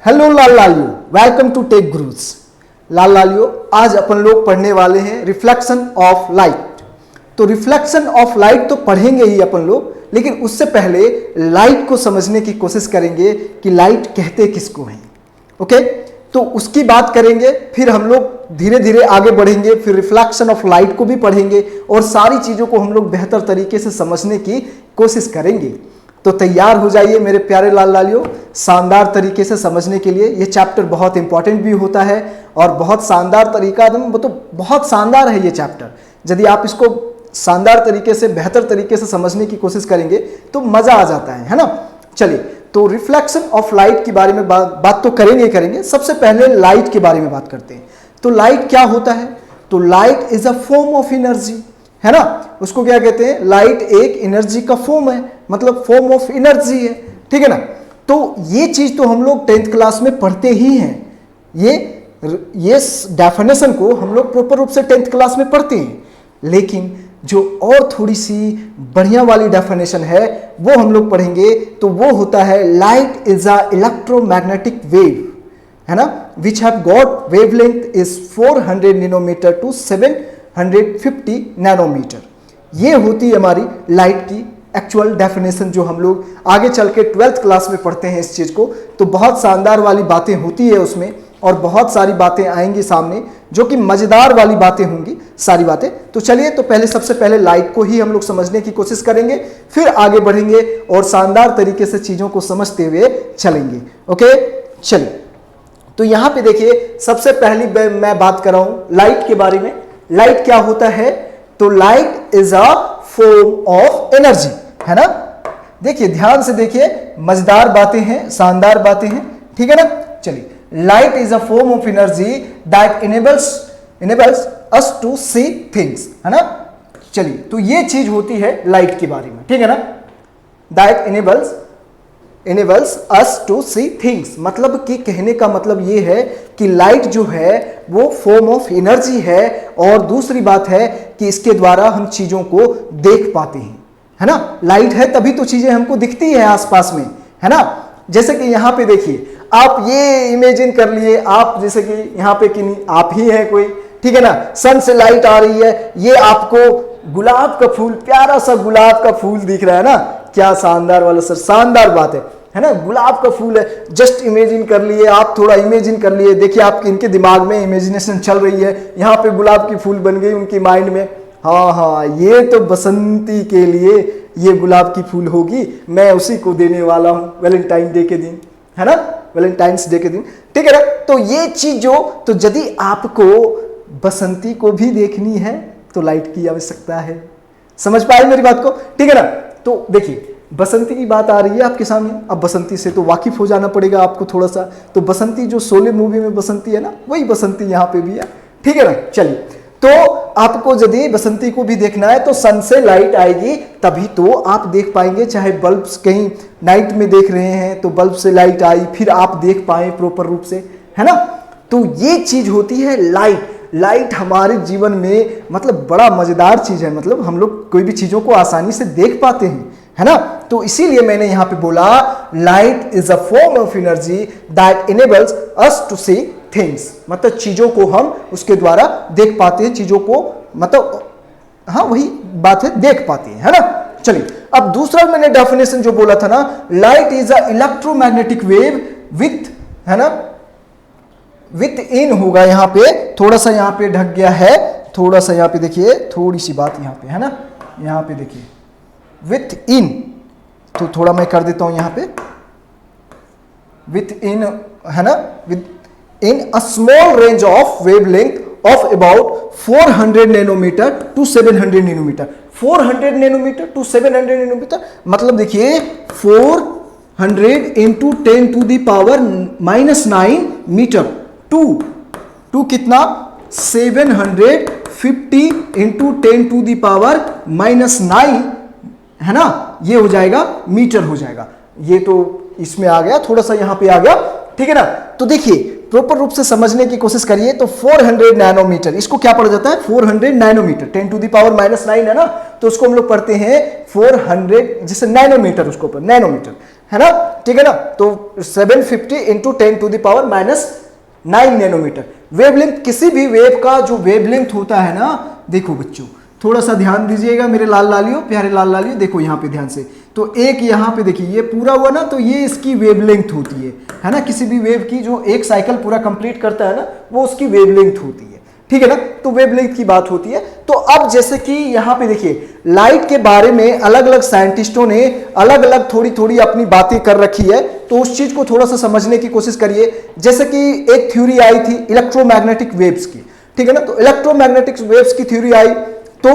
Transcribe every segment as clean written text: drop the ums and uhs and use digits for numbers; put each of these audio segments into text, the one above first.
Hello लाल लालियो, welcome to tech gurus. लाल लालियो, आज अपन लोग पढ़ने वाले हैं रिफ्लेक्शन ऑफ लाइट। तो रिफ्लेक्शन ऑफ लाइट तो पढ़ेंगे ही अपन लोग, लेकिन उससे पहले लाइट को समझने की कोशिश करेंगे कि लाइट कहते किसको हैं। ओके, तो उसकी बात करेंगे, फिर हम लोग धीरे धीरे आगे बढ़ेंगे, फिर रिफ्लेक्शन ऑफ लाइट को भी पढ़ेंगे और सारी चीज़ों को हम लोग बेहतर तरीके से समझने की कोशिश करेंगे। तो तैयार हो जाइए मेरे प्यारे लाल लालियों, शानदार तरीके से समझने के लिए। ये चैप्टर बहुत इंपॉर्टेंट भी होता है और बहुत शानदार तरीका, मतलब बहुत शानदार है ये चैप्टर। यदि आप इसको शानदार तरीके से, बेहतर तरीके से समझने की कोशिश करेंगे तो मजा आ जाता है ना। चलिए, तो रिफ्लेक्शन ऑफ लाइट के बारे में बात तो करेंगे। सबसे पहले लाइट के बारे में बात करते हैं। तो लाइट क्या होता है? तो light is a form of energy, है ना। उसको क्या कहते हैं? लाइट एक एनर्जी का फॉर्म है, मतलब फॉर्म ऑफ एनर्जी है, ठीक है ना। तो ये चीज तो हम लोग 10th क्लास में पढ़ते ही हैं। ये डेफिनेशन को हम लोग प्रॉपर रूप से 10th क्लास में पढ़ते हैं, लेकिन जो और थोड़ी सी बढ़िया वाली डेफिनेशन है वो हम लोग पढ़ेंगे। तो वो होता है light is a electromagnetic wave, है ना, which have got wavelength is 400 nanometre to 750 nanometre. ये होती है हमारी लाइट की एक्चुअल डेफिनेशन, जो हम लोग आगे चल के 12th क्लास में पढ़ते हैं इस चीज को। तो बहुत शानदार वाली बातें होती है उसमें, और बहुत सारी बातें आएंगी सामने जो कि मजेदार वाली बातें होंगी, सारी बातें। तो चलिए, तो पहले सबसे पहले लाइट को ही हम लोग समझने की कोशिश करेंगे, फिर आगे बढ़ेंगे और शानदार तरीके से चीजों को समझते हुए चलेंगे। ओके, चलिए, तो यहां पे देखिए, सबसे पहली मैं बात कर रहा हूं लाइट के बारे में। लाइट क्या होता है? तो light is a form of energy, है ना। देखिए, ध्यान से देखिए, मजेदार बातें हैं, शानदार बातें हैं, ठीक है ना। चलिए, light is a form of energy that enables us to see things, है ना। चलिए, तो ये चीज होती है लाइट के बारे में, ठीक है ना। That enables us to see things, मतलब कि कहने का मतलब ये है कि लाइट जो है वो फॉर्म ऑफ एनर्जी है, और दूसरी बात है कि इसके द्वारा हम चीजों को देख पाते हैं, है ना। लाइट है तभी तो चीजें हमको दिखती है आसपास में, है ना। जैसे कि यहाँ पे देखिए, आप ये इमेजिन कर लिए, आप जैसे कि यहाँ पे कि आप ही हैं कोई, ठीक है ना। सन से लाइट आ रही है, ये आपको गुलाब का फूल, प्यारा सा गुलाब का फूल दिख रहा है ना। क्या शानदार वाला सर, शानदार बात है ना। गुलाब का फूल है, जस्ट इमेजिन कर लिए आप, थोड़ा इमेजिन कर लिए। देखिए, आपके इनके दिमाग में इमेजिनेशन चल रही है, यहाँ पे गुलाब की फूल बन गई उनकी माइंड में। हाँ, ये तो बसंती के लिए ये गुलाब की फूल होगी, मैं उसी को देने वाला हूँ वैलेंटाइन डे के दिन, है ना, वैलेंटाइंस डे के दिन, ठीक है ना। तो ये चीज तो यदि आपको बसंती को भी देखनी है तो लाइट की आवश्यकता है। समझ पाए मेरी बात को, ठीक है ना। तो देखिए, बसंती की बात आ रही है आपके सामने। अब बसंती से तो वाकिफ हो जाना पड़ेगा आपको थोड़ा सा। तो बसंती जो शोले मूवी में बसंती है ना, वही बसंती यहाँ पे भी है, ठीक है ना। चलिए, तो आपको यदि बसंती को भी देखना है तो सन से लाइट आएगी तभी तो आप देख पाएंगे। चाहे बल्ब कहीं नाइट में देख रहे हैं तो बल्ब से लाइट आई, फिर आप देख पाए प्रॉपर रूप से, है ना। तो ये चीज होती है लाइट। लाइट हमारे जीवन में मतलब बड़ा मजेदार चीज है, मतलब हम लोग कोई भी चीजों को आसानी से देख पाते हैं, है ना। तो इसीलिए मैंने यहां पे बोला light is a form of energy that enables us to see things, मतलब चीजों को हम उसके द्वारा देख पाते हैं, चीजों को, मतलब हाँ वही बात है, देख पाते हैं, है ना। चलिए, अब दूसरा मैंने डेफिनेशन जो बोला था ना, light is a electromagnetic wave with, है ना, विथ इन होगा यहाँ पे, थोड़ा सा यहाँ पे ढक गया है, थोड़ा सा यहाँ पे देखिए, थोड़ी सी बात यहाँ पे, है ना। यहाँ पे देखिए विथ इन, तो थोड़ा मैं कर देता हूं यहाँ पे विथ इन, है ना, within a small range of wavelength of about 400 nanometre to 700 nanometre. 400 nanometre to 700 nanometre, मतलब देखिए 400 into 10 to the power -9 metre to कितना 750 इंटू 10 टू दी पावर -9, है ना। ये हो जाएगा मीटर हो जाएगा। ये तो इसमें आ गया, थोड़ा सा यहां पे आ गया, ठीक है ना। तो देखिए, प्रॉपर रूप से समझने की कोशिश करिए। तो 400 नैनोमीटर, इसको क्या पढ़ा जाता है? 400 नैनोमीटर, 10 टू दी पावर -9 है ना, तो उसको हम लोग पढ़ते हैं 400 जैसे नैनोमीटर, उसको ऊपर नैनोमीटर है ना, ठीक है ना। तो 750 इंटू 10⁻⁹ नैनोमीटर वेवलेंथ। किसी भी वेव का जो वेवलेंथ होता है ना, देखो बच्चों थोड़ा सा ध्यान दीजिएगा मेरे लाल लालियों, प्यारे लाल लालियों, देखो यहाँ पे ध्यान से। तो एक यहाँ पे देखिए ये पूरा हुआ ना, तो ये इसकी वेवलेंथ होती है ना। किसी भी वेव की जो एक साइकिल पूरा कंप्लीट करता है ना, वो उसकी वेवलेंथ होती है, ठीक है ना। तो वेवलेंथ की बात होती है। तो अब जैसे कि यहाँ पे देखिए लाइट के बारे में अलग अलग साइंटिस्टों ने अलग अलग थोड़ी थोड़ी अपनी बातें कर रखी है, तो उस चीज को थोड़ा सा समझने की कोशिश करिए। जैसे कि एक थ्योरी आई थी इलेक्ट्रोमैग्नेटिक वेव्स की, ठीक है ना। तो इलेक्ट्रोमैग्नेटिक वेव्स की थ्योरी आई, तो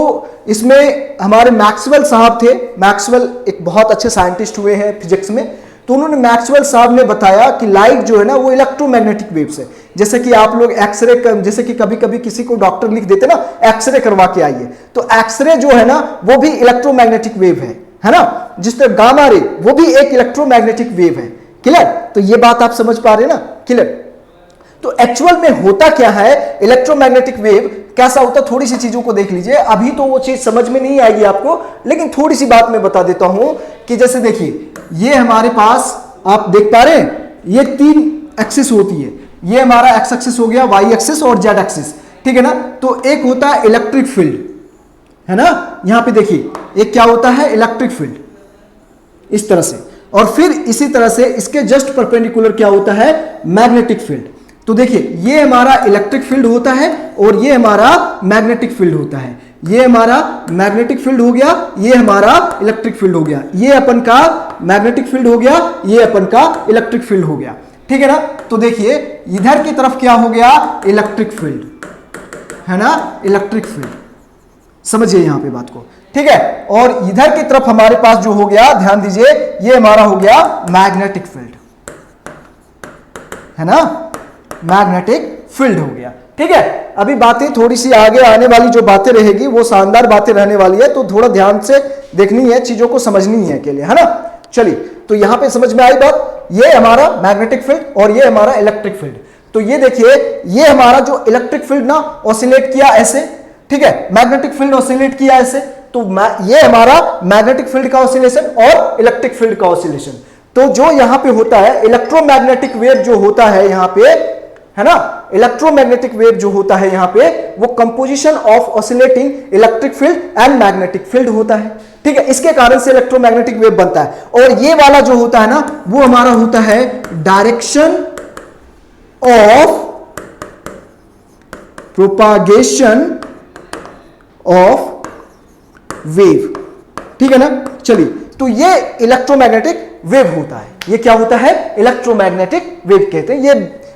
इसमें हमारे मैक्सवेल साहब थे। मैक्सवेल एक बहुत अच्छे साइंटिस्ट हुए हैं फिजिक्स में। तो उन्होंने मैक्सवेल साहब ने बताया कि लाइट जो है ना वो इलेक्ट्रोमैग्नेटिक वेव्स है। जैसे कि आप लोग एक्सरे, जैसे कि कभी कभी किसी को डॉक्टर लिख देते ना एक्सरे करवा के आइए, तो एक्सरे जो है ना वो भी इलेक्ट्रोमैग्नेटिक वेव है ना। जिस तरह गामा रे वो भी एक इलेक्ट्रोमैग्नेटिक वेव है। क्लियर? तो ये बात आप समझ पा रहे हैं ना? क्लियर? तो एक्चुअल में होता क्या है इलेक्ट्रोमैग्नेटिक वेव, कैसा होता है, थोड़ी सी चीजों को देख लीजिए। अभी तो वो चीज समझ में नहीं आएगी आपको, लेकिन थोड़ी सी बात मैं बता देता हूं कि जैसे देखिए ये हमारे पास आप देख पा रहे हैं ये 3 एक्सिस होती है। ये हमारा एक्स एक्सिस हो गया, वाई एक्सिस और जेड एक्सिस, ठीक है ना। तो एक होता है इलेक्ट्रिक फील्ड, है ना। यहां पे देखिए एक क्या होता है इलेक्ट्रिक फील्ड, इस तरह से। और फिर इसी तरह से इसके जस्ट परपेंडिकुलर क्या होता है मैग्नेटिक फील्ड। तो देखिए ये हमारा इलेक्ट्रिक फील्ड होता है और ये हमारा मैग्नेटिक फील्ड होता है। ये हमारा मैग्नेटिक फील्ड हो गया, ये हमारा इलेक्ट्रिक फील्ड हो गया। ये अपन का मैग्नेटिक फील्ड हो गया, ये अपन का इलेक्ट्रिक फील्ड हो गया, ठीक है ना। तो देखिए इधर की तरफ क्या हो गया इलेक्ट्रिक फील्ड, है ना, इलेक्ट्रिक फील्ड। समझिए यहां पे बात को, ठीक है। और इधर की तरफ हमारे पास जो हो गया, ध्यान दीजिए, ये हमारा हो गया मैग्नेटिक फील्ड, है ना, मैग्नेटिक फील्ड हो गया, ठीक है। अभी बातें थोड़ी सी आगे आने वाली जो बातें रहेगी वो शानदार बातें रहने वाली है, तो थोड़ा ध्यान से देखनी है, चीजों को समझनी है के लिए, है ना। चलिए तो यहां पे समझ में आई बात, ये हमारा मैग्नेटिक फील्ड और ये हमारा इलेक्ट्रिक फील्ड। तो ये देखिए ये हमारा जो इलेक्ट्रिक फील्ड ना ऑसिलेट किया ऐसे, ठीक है, मैग्नेटिक फील्ड ऑसिलेट किया ऐसे। तो ये हमारा मैग्नेटिक फील्ड का ऑसिलेशन और इलेक्ट्रिक फील्ड का ऑसिलेशन। तो जो यहां पे होता है इलेक्ट्रोमैग्नेटिक वेव जो होता है यहां पे, है ना, इलेक्ट्रोमैग्नेटिक वेव जो होता है यहां पे, वो composition of oscillating electric field and magnetic field होता है, ठीक है। इसके कारण से इलेक्ट्रोमैग्नेटिक वेव बनता है। और ये वाला जो होता है ना वो हमारा होता है direction of propagation of wave, ठीक है ना। चलिए तो ये इलेक्ट्रोमैग्नेटिक वेव होता है। ये क्या होता है इलेक्ट्रोमैग्नेटिक वेव कहते हैं। ये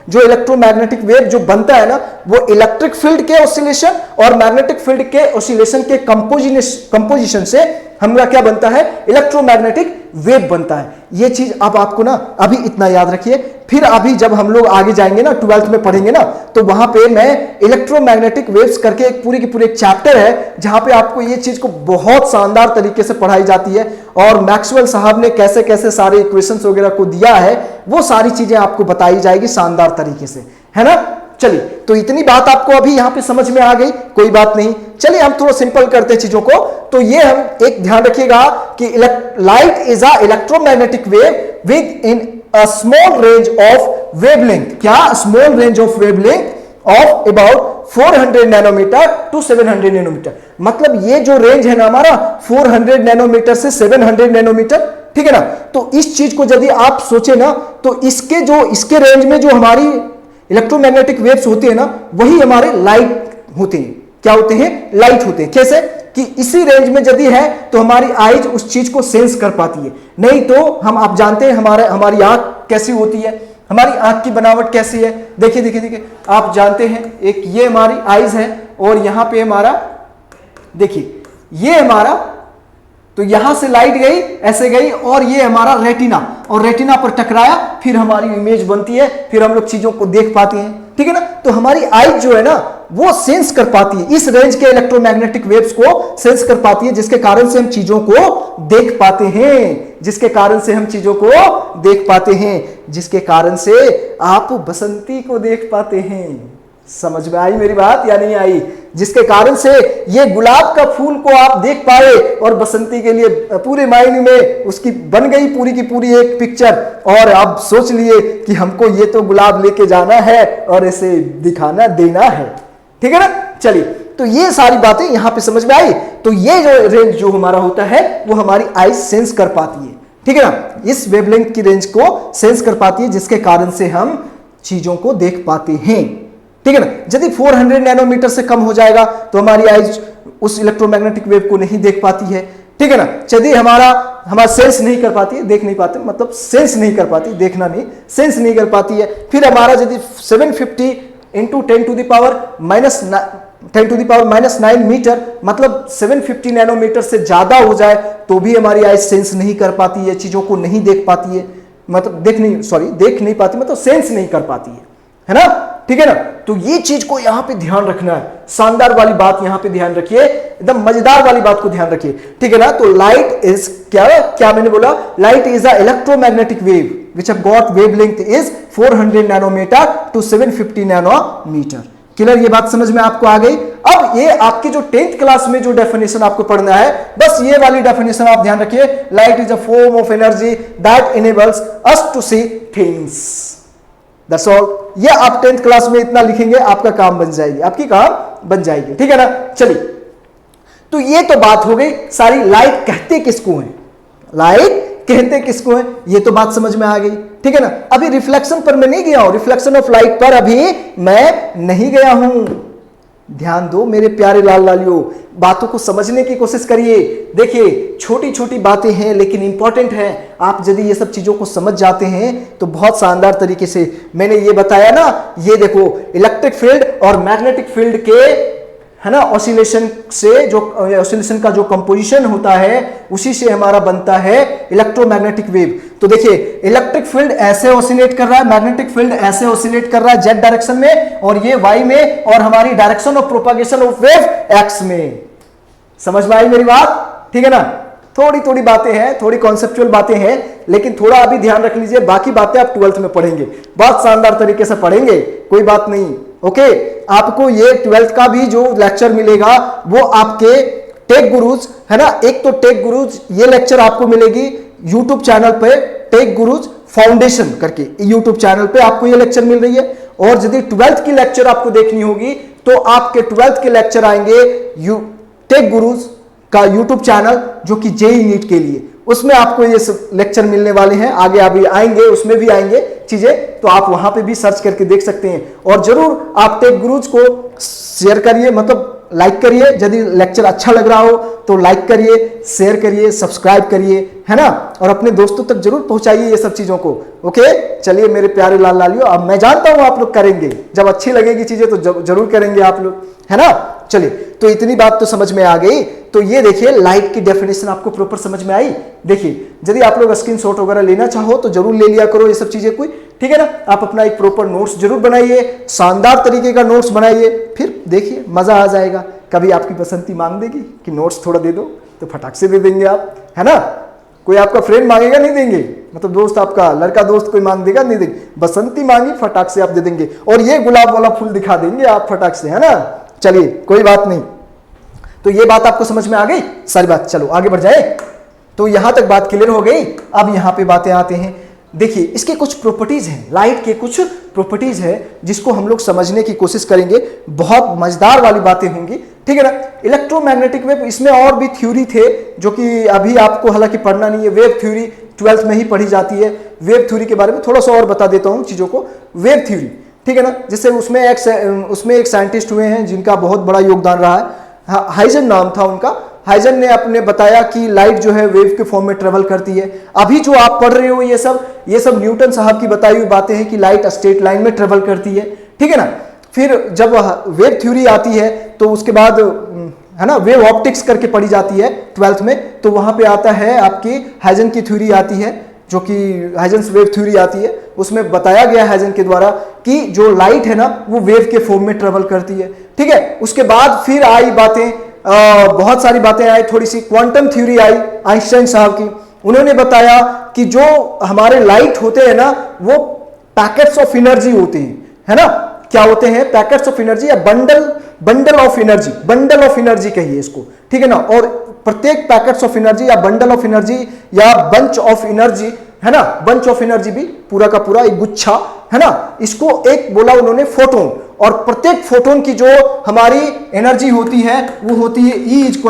जो इलेक्ट्रोमैग्नेटिक वेव जो बनता है ना वो इलेक्ट्रिक फील्ड के ऑसिलेशन और मैग्नेटिक फील्ड के ऑसिलेशन के कंपोजिशन से हमारा क्या बनता है इलेक्ट्रोमैग्नेटिक वेव बनता है। ये चीज अब आपको ना अभी इतना याद रखिए, फिर अभी जब हम लोग आगे जाएंगे ना 12th में पढ़ेंगे ना, तो वहां पे मैं इलेक्ट्रोमैग्नेटिक वेव्स करके एक पूरी की पूरी एक चैप्टर है जहां पे आपको ये चीज को बहुत शानदार तरीके से पढ़ाई जाती है। और मैक्सवेल साहब ने कैसे कैसे सारे इक्वेशंस वगैरह को दिया है वो सारी चीजें आपको बताई जाएगी शानदार तरीके से, है ना। चलिए तो इतनी बात आपको अभी यहां पे समझ में आ गई, कोई बात नहीं। चलिए हम थोड़ा सिंपल करते हैं चीजों को। तो ये हम एक ध्यान रखिएगा कि light is a electromagnetic wave within a small range of wavelength. क्या small range of wavelength of about 400 nanometre to 700 nanometre. मतलब ये जो रेंज है ना हमारा 400 नैनोमीटर से 700 नैनोमीटर, ठीक है ना। तो इस चीज को यदि आप सोचे ना तो इसके रेंज में जो हमारी इलेक्ट्रोमैग्नेटिक वेव्स होती है ना वही हमारे लाइट होते हैं। क्या होते हैं लाइट होते हैं। कैसे कि इसी रेंज में यदि है तो हमारी आईज उस चीज को सेंस कर पाती है, नहीं तो आप जानते हैं हमारी आंख कैसी होती है, हमारी आंख की बनावट कैसी है। देखिए देखिए देखिए आप जानते हैं एक ये हमारी आईज है और यहां पे हमारा देखिए ये हमारा, तो यहां से लाइट गई ऐसे गई और ये हमारा रेटिना, और रेटिना पर टकराया फिर हमारी इमेज बनती है, फिर हम लोग चीजों को देख पाते हैं, ठीक है ना। तो हमारी आईज जो है ना वो सेंस कर पाती है, इस रेंज के इलेक्ट्रोमैग्नेटिक वेव्स को सेंस कर पाती है, जिसके कारण से हम चीजों को देख पाते हैं, जिसके कारण से हम चीजों को देख पाते हैं, जिसके कारण से आप बसंती को देख पाते हैं। समझ में आई मेरी बात या नहीं आई? जिसके कारण से ये गुलाब का फूल को आप देख पाए और बसंती के लिए पूरे मायने में उसकी बन गई पूरी की पूरी एक पिक्चर, और आप सोच लिए कि हमको ये तो गुलाब लेके जाना है और इसे दिखाना देना है। ठीक है ना? चलिए, तो ये सारी बातें यहां पे समझ में आई। तो ये जो रेंज जो हमारा होता है वो हमारी आईज सेंस कर पाती है। ठीक है ना? इस वेवलेंथ की रेंज को सेंस कर पाती है, जिसके कारण से हम चीजों को देख पाते हैं। ठीक है ना? यदि 400 नैनोमीटर से कम हो जाएगा तो हमारी आईज उस इलेक्ट्रोमैग्नेटिक वेव को नहीं देख पाती है। ठीक है ना? यदि हमारा सेंस नहीं कर पाती है, देख नहीं पाते, मतलब सेंस नहीं कर पाती, देखना नहीं, सेंस नहीं कर पाती है। फिर हमारा यदि 750 into 10 to the power minus 9 metre, मतलब 750 नैनोमीटर से ज्यादा हो जाए तो भी हमारी आईज सेंस नहीं कर पाती है, चीजों को नहीं देख पाती है, मतलब देख नहीं पाती, मतलब सेंस नहीं कर पाती है ना? ठीक है ना? तो ये चीज को यहां पे ध्यान रखना है, शानदार वाली बात यहां पे ध्यान रखिए, एकदम मजेदार वाली बात को ध्यान रखिए। ठीक है ना? तो लाइट इज क्या मैंने बोला? Light is a electromagnetic wave which have got wavelength is 400 nanometre to 750 nanometre. Clear? ये बात समझ में आपको आ गई? अब ये आपकी जो 10th क्लास में जो डेफिनेशन आपको पढ़ना है, बस ये वाली डेफिनेशन आप ध्यान रखिए। Light is a form of energy that enables us to see things. That's all. ये आप 10th क्लास में इतना लिखेंगे, आपका काम बन जाएगी, आपकी काम बन जाएगी। ठीक है ना? चलिए, तो ये तो बात हो गई सारी। लाइट कहते किसको है? लाइट कहते किसको है? ये तो बात समझ में आ गई। ठीक है ना? अभी रिफ्लेक्शन पर मैं नहीं गया हूं, रिफ्लेक्शन ऑफ लाइट पर अभी मैं नहीं गया हूं। ध्यान दो मेरे प्यारे लाल लालियों, बातों को समझने की कोशिश करिए। देखिए, छोटी छोटी बातें हैं लेकिन इंपॉर्टेंट है। आप यदि ये सब चीजों को समझ जाते हैं तो बहुत शानदार तरीके से, मैंने ये बताया ना, ये देखो इलेक्ट्रिक फील्ड और मैग्नेटिक फील्ड के, है ना, ऑसिलेशन से जो ऑसिलेशन का जो कंपोजिशन होता है उसी से हमारा बनता है इलेक्ट्रोमैग्नेटिक वेव। तो देखिए, इलेक्ट्रिक फील्ड ऐसे ऑसिलेट कर रहा है, मैग्नेटिक फील्ड ऐसे ऑसिलेट कर रहा है जेड डायरेक्शन में, और ये वाई में, और हमारी direction of propagation of wave x में। समझ में आई मेरी बात? ठीक है ना? थोड़ी थोड़ी बातें हैं, थोड़ी कॉन्सेप्चुअल बातें हैं, लेकिन थोड़ा अभी ध्यान रख लीजिए, बाकी बातें आप 12th में पढ़ेंगे, बहुत शानदार तरीके से पढ़ेंगे, कोई बात नहीं। ओके, आपको ये 12th का भी जो लेक्चर मिलेगा वो आपके टेक गुरुज, है ना, एक तो टेक गुरुज ये लेक्चर आपको मिलेगी यूट्यूब चैनल पे, टेक गुरुज फाउंडेशन करके यूट्यूब चैनल पे आपको ये लेक्चर मिल रही है। और यदि 12th की लेक्चर आपको देखनी होगी तो आपके 12th के लेक्चर आएंगे टेक गुरुज का यूट्यूब चैनल, जो कि जेईई नीट के लिए, उसमें आपको ये सब लेक्चर मिलने वाले हैं। आगे अभी आएंगे, उसमें भी आएंगे चीजें, तो आप वहां पे भी सर्च करके देख सकते हैं। और जरूर आप टेक गुरुज को शेयर करिए, मतलब लाइक करिए। यदि लेक्चर अच्छा लग रहा हो तो लाइक करिए, शेयर करिए, सब्सक्राइब करिए, है ना, और अपने दोस्तों तक जरूर पहुंचाइए ये सब चीजों को। ओके, चलिए मेरे प्यारे लाल लालियों, अब मैं जानता हूं आप लोग करेंगे, जब अच्छी लगेगी चीजें तो जरूर करेंगे आप लोग, है ना। चलिए, तो इतनी बात तो समझ में आ गई। तो ये देखिए, लाइट की डेफिनेशन आपको प्रॉपर समझ में आई। देखिए, यदि आप लोग स्क्रीनशॉट वगैरह लेना चाहो तो जरूर ले लिया करो ये सब चीजें कोई, ठीक है ना। आप अपना एक प्रॉपर नोट्स जरूर बनाइए, शानदार तरीके का नोट्स बनाइए, फिर देखिए मजा आ जाएगा। कभी आपकी बसंती मांग देगी कि नोट्स थोड़ा दे दो, तो फटाक से दे देंगे आप, है ना। कोई आपका फ्रेंड मांगेगा, नहीं देंगे, मतलब दोस्त आपका लड़का दोस्त कोई मांग देगा, नहीं देंगे। बसंती मांगी, फटाक से आप दे देंगे, और ये गुलाब वाला फूल दिखा देंगे आप फटाक से, है ना। चलिए, कोई बात नहीं। तो ये बात आपको समझ में आ गई सारी बात। चलो आगे बढ़ जाए। तो यहां तक बात क्लियर हो गई। अब यहां पे बातें आते हैं। देखिए, इसके कुछ प्रॉपर्टीज हैं, लाइट के कुछ प्रॉपर्टीज हैं जिसको हम लोग समझने की कोशिश करेंगे। बहुत मजेदार वाली बातें होंगी, ठीक है ना। इलेक्ट्रोमैग्नेटिक वेव, इसमें और भी थ्योरी थे जो कि अभी आपको हालांकि पढ़ना नहीं है। वेव थ्योरी 12th में ही पढ़ी जाती है। वेव थ्योरी के बारे में थोड़ा सा और बता देता हूं चीजों को। वेव थ्योरी, ठीक है ना, जिससे उसमें एक साइंटिस्ट हुए हैं जिनका बहुत बड़ा योगदान रहा है, हाइजन नाम था उनका। हाइजन ने अपने बताया कि लाइट जो है वेव के फॉर्म में ट्रेवल करती है। अभी जो आप पढ़ रहे हो ये सब न्यूटन साहब की बताई हुई बातें हैं कि लाइट स्ट्रेट लाइन में ट्रेवल करती है, ठीक है ना। फिर जब वेव थ्योरी आती है तो उसके बाद, है ना, वेव ऑप्टिक्स करके पढ़ी जाती है 12th में, तो वहां पे आता है आपकी हाइजन की थ्योरी आती है, जो कि हाइजन्स वेव थ्योरी आती है। उसमें बताया गया हाइजन के द्वारा कि जो लाइट है ना वो वेव के फॉर्म में ट्रेवल करती है, ठीक है। उसके बाद फिर आई बातें, बहुत सारी बातें आई, थोड़ी सी क्वांटम थ्योरी आई आइंस्टाइन साहब की। उन्होंने बताया कि जो हमारे लाइट होते हैं ना वो पैकेट्स ऑफ एनर्जी होते हैं, है ना। क्या होते हैं, पैकेट्स ऑफ एनर्जी या बंडल ऑफ एनर्जी कहिए इसको, ठीक है ना। और प्रत्येक पैकेट्स ऑफ एनर्जी या बंडल ऑफ एनर्जी या बंच ऑफ एनर्जी, है ना, बंच ऑफ एनर्जी भी पूरा का पूरा एक गुच्छा, है ना, इसको एक बोला उन्होंने फोटोन। और प्रत्येक फोटोन की जो हमारी एनर्जी होती है वो होती है E =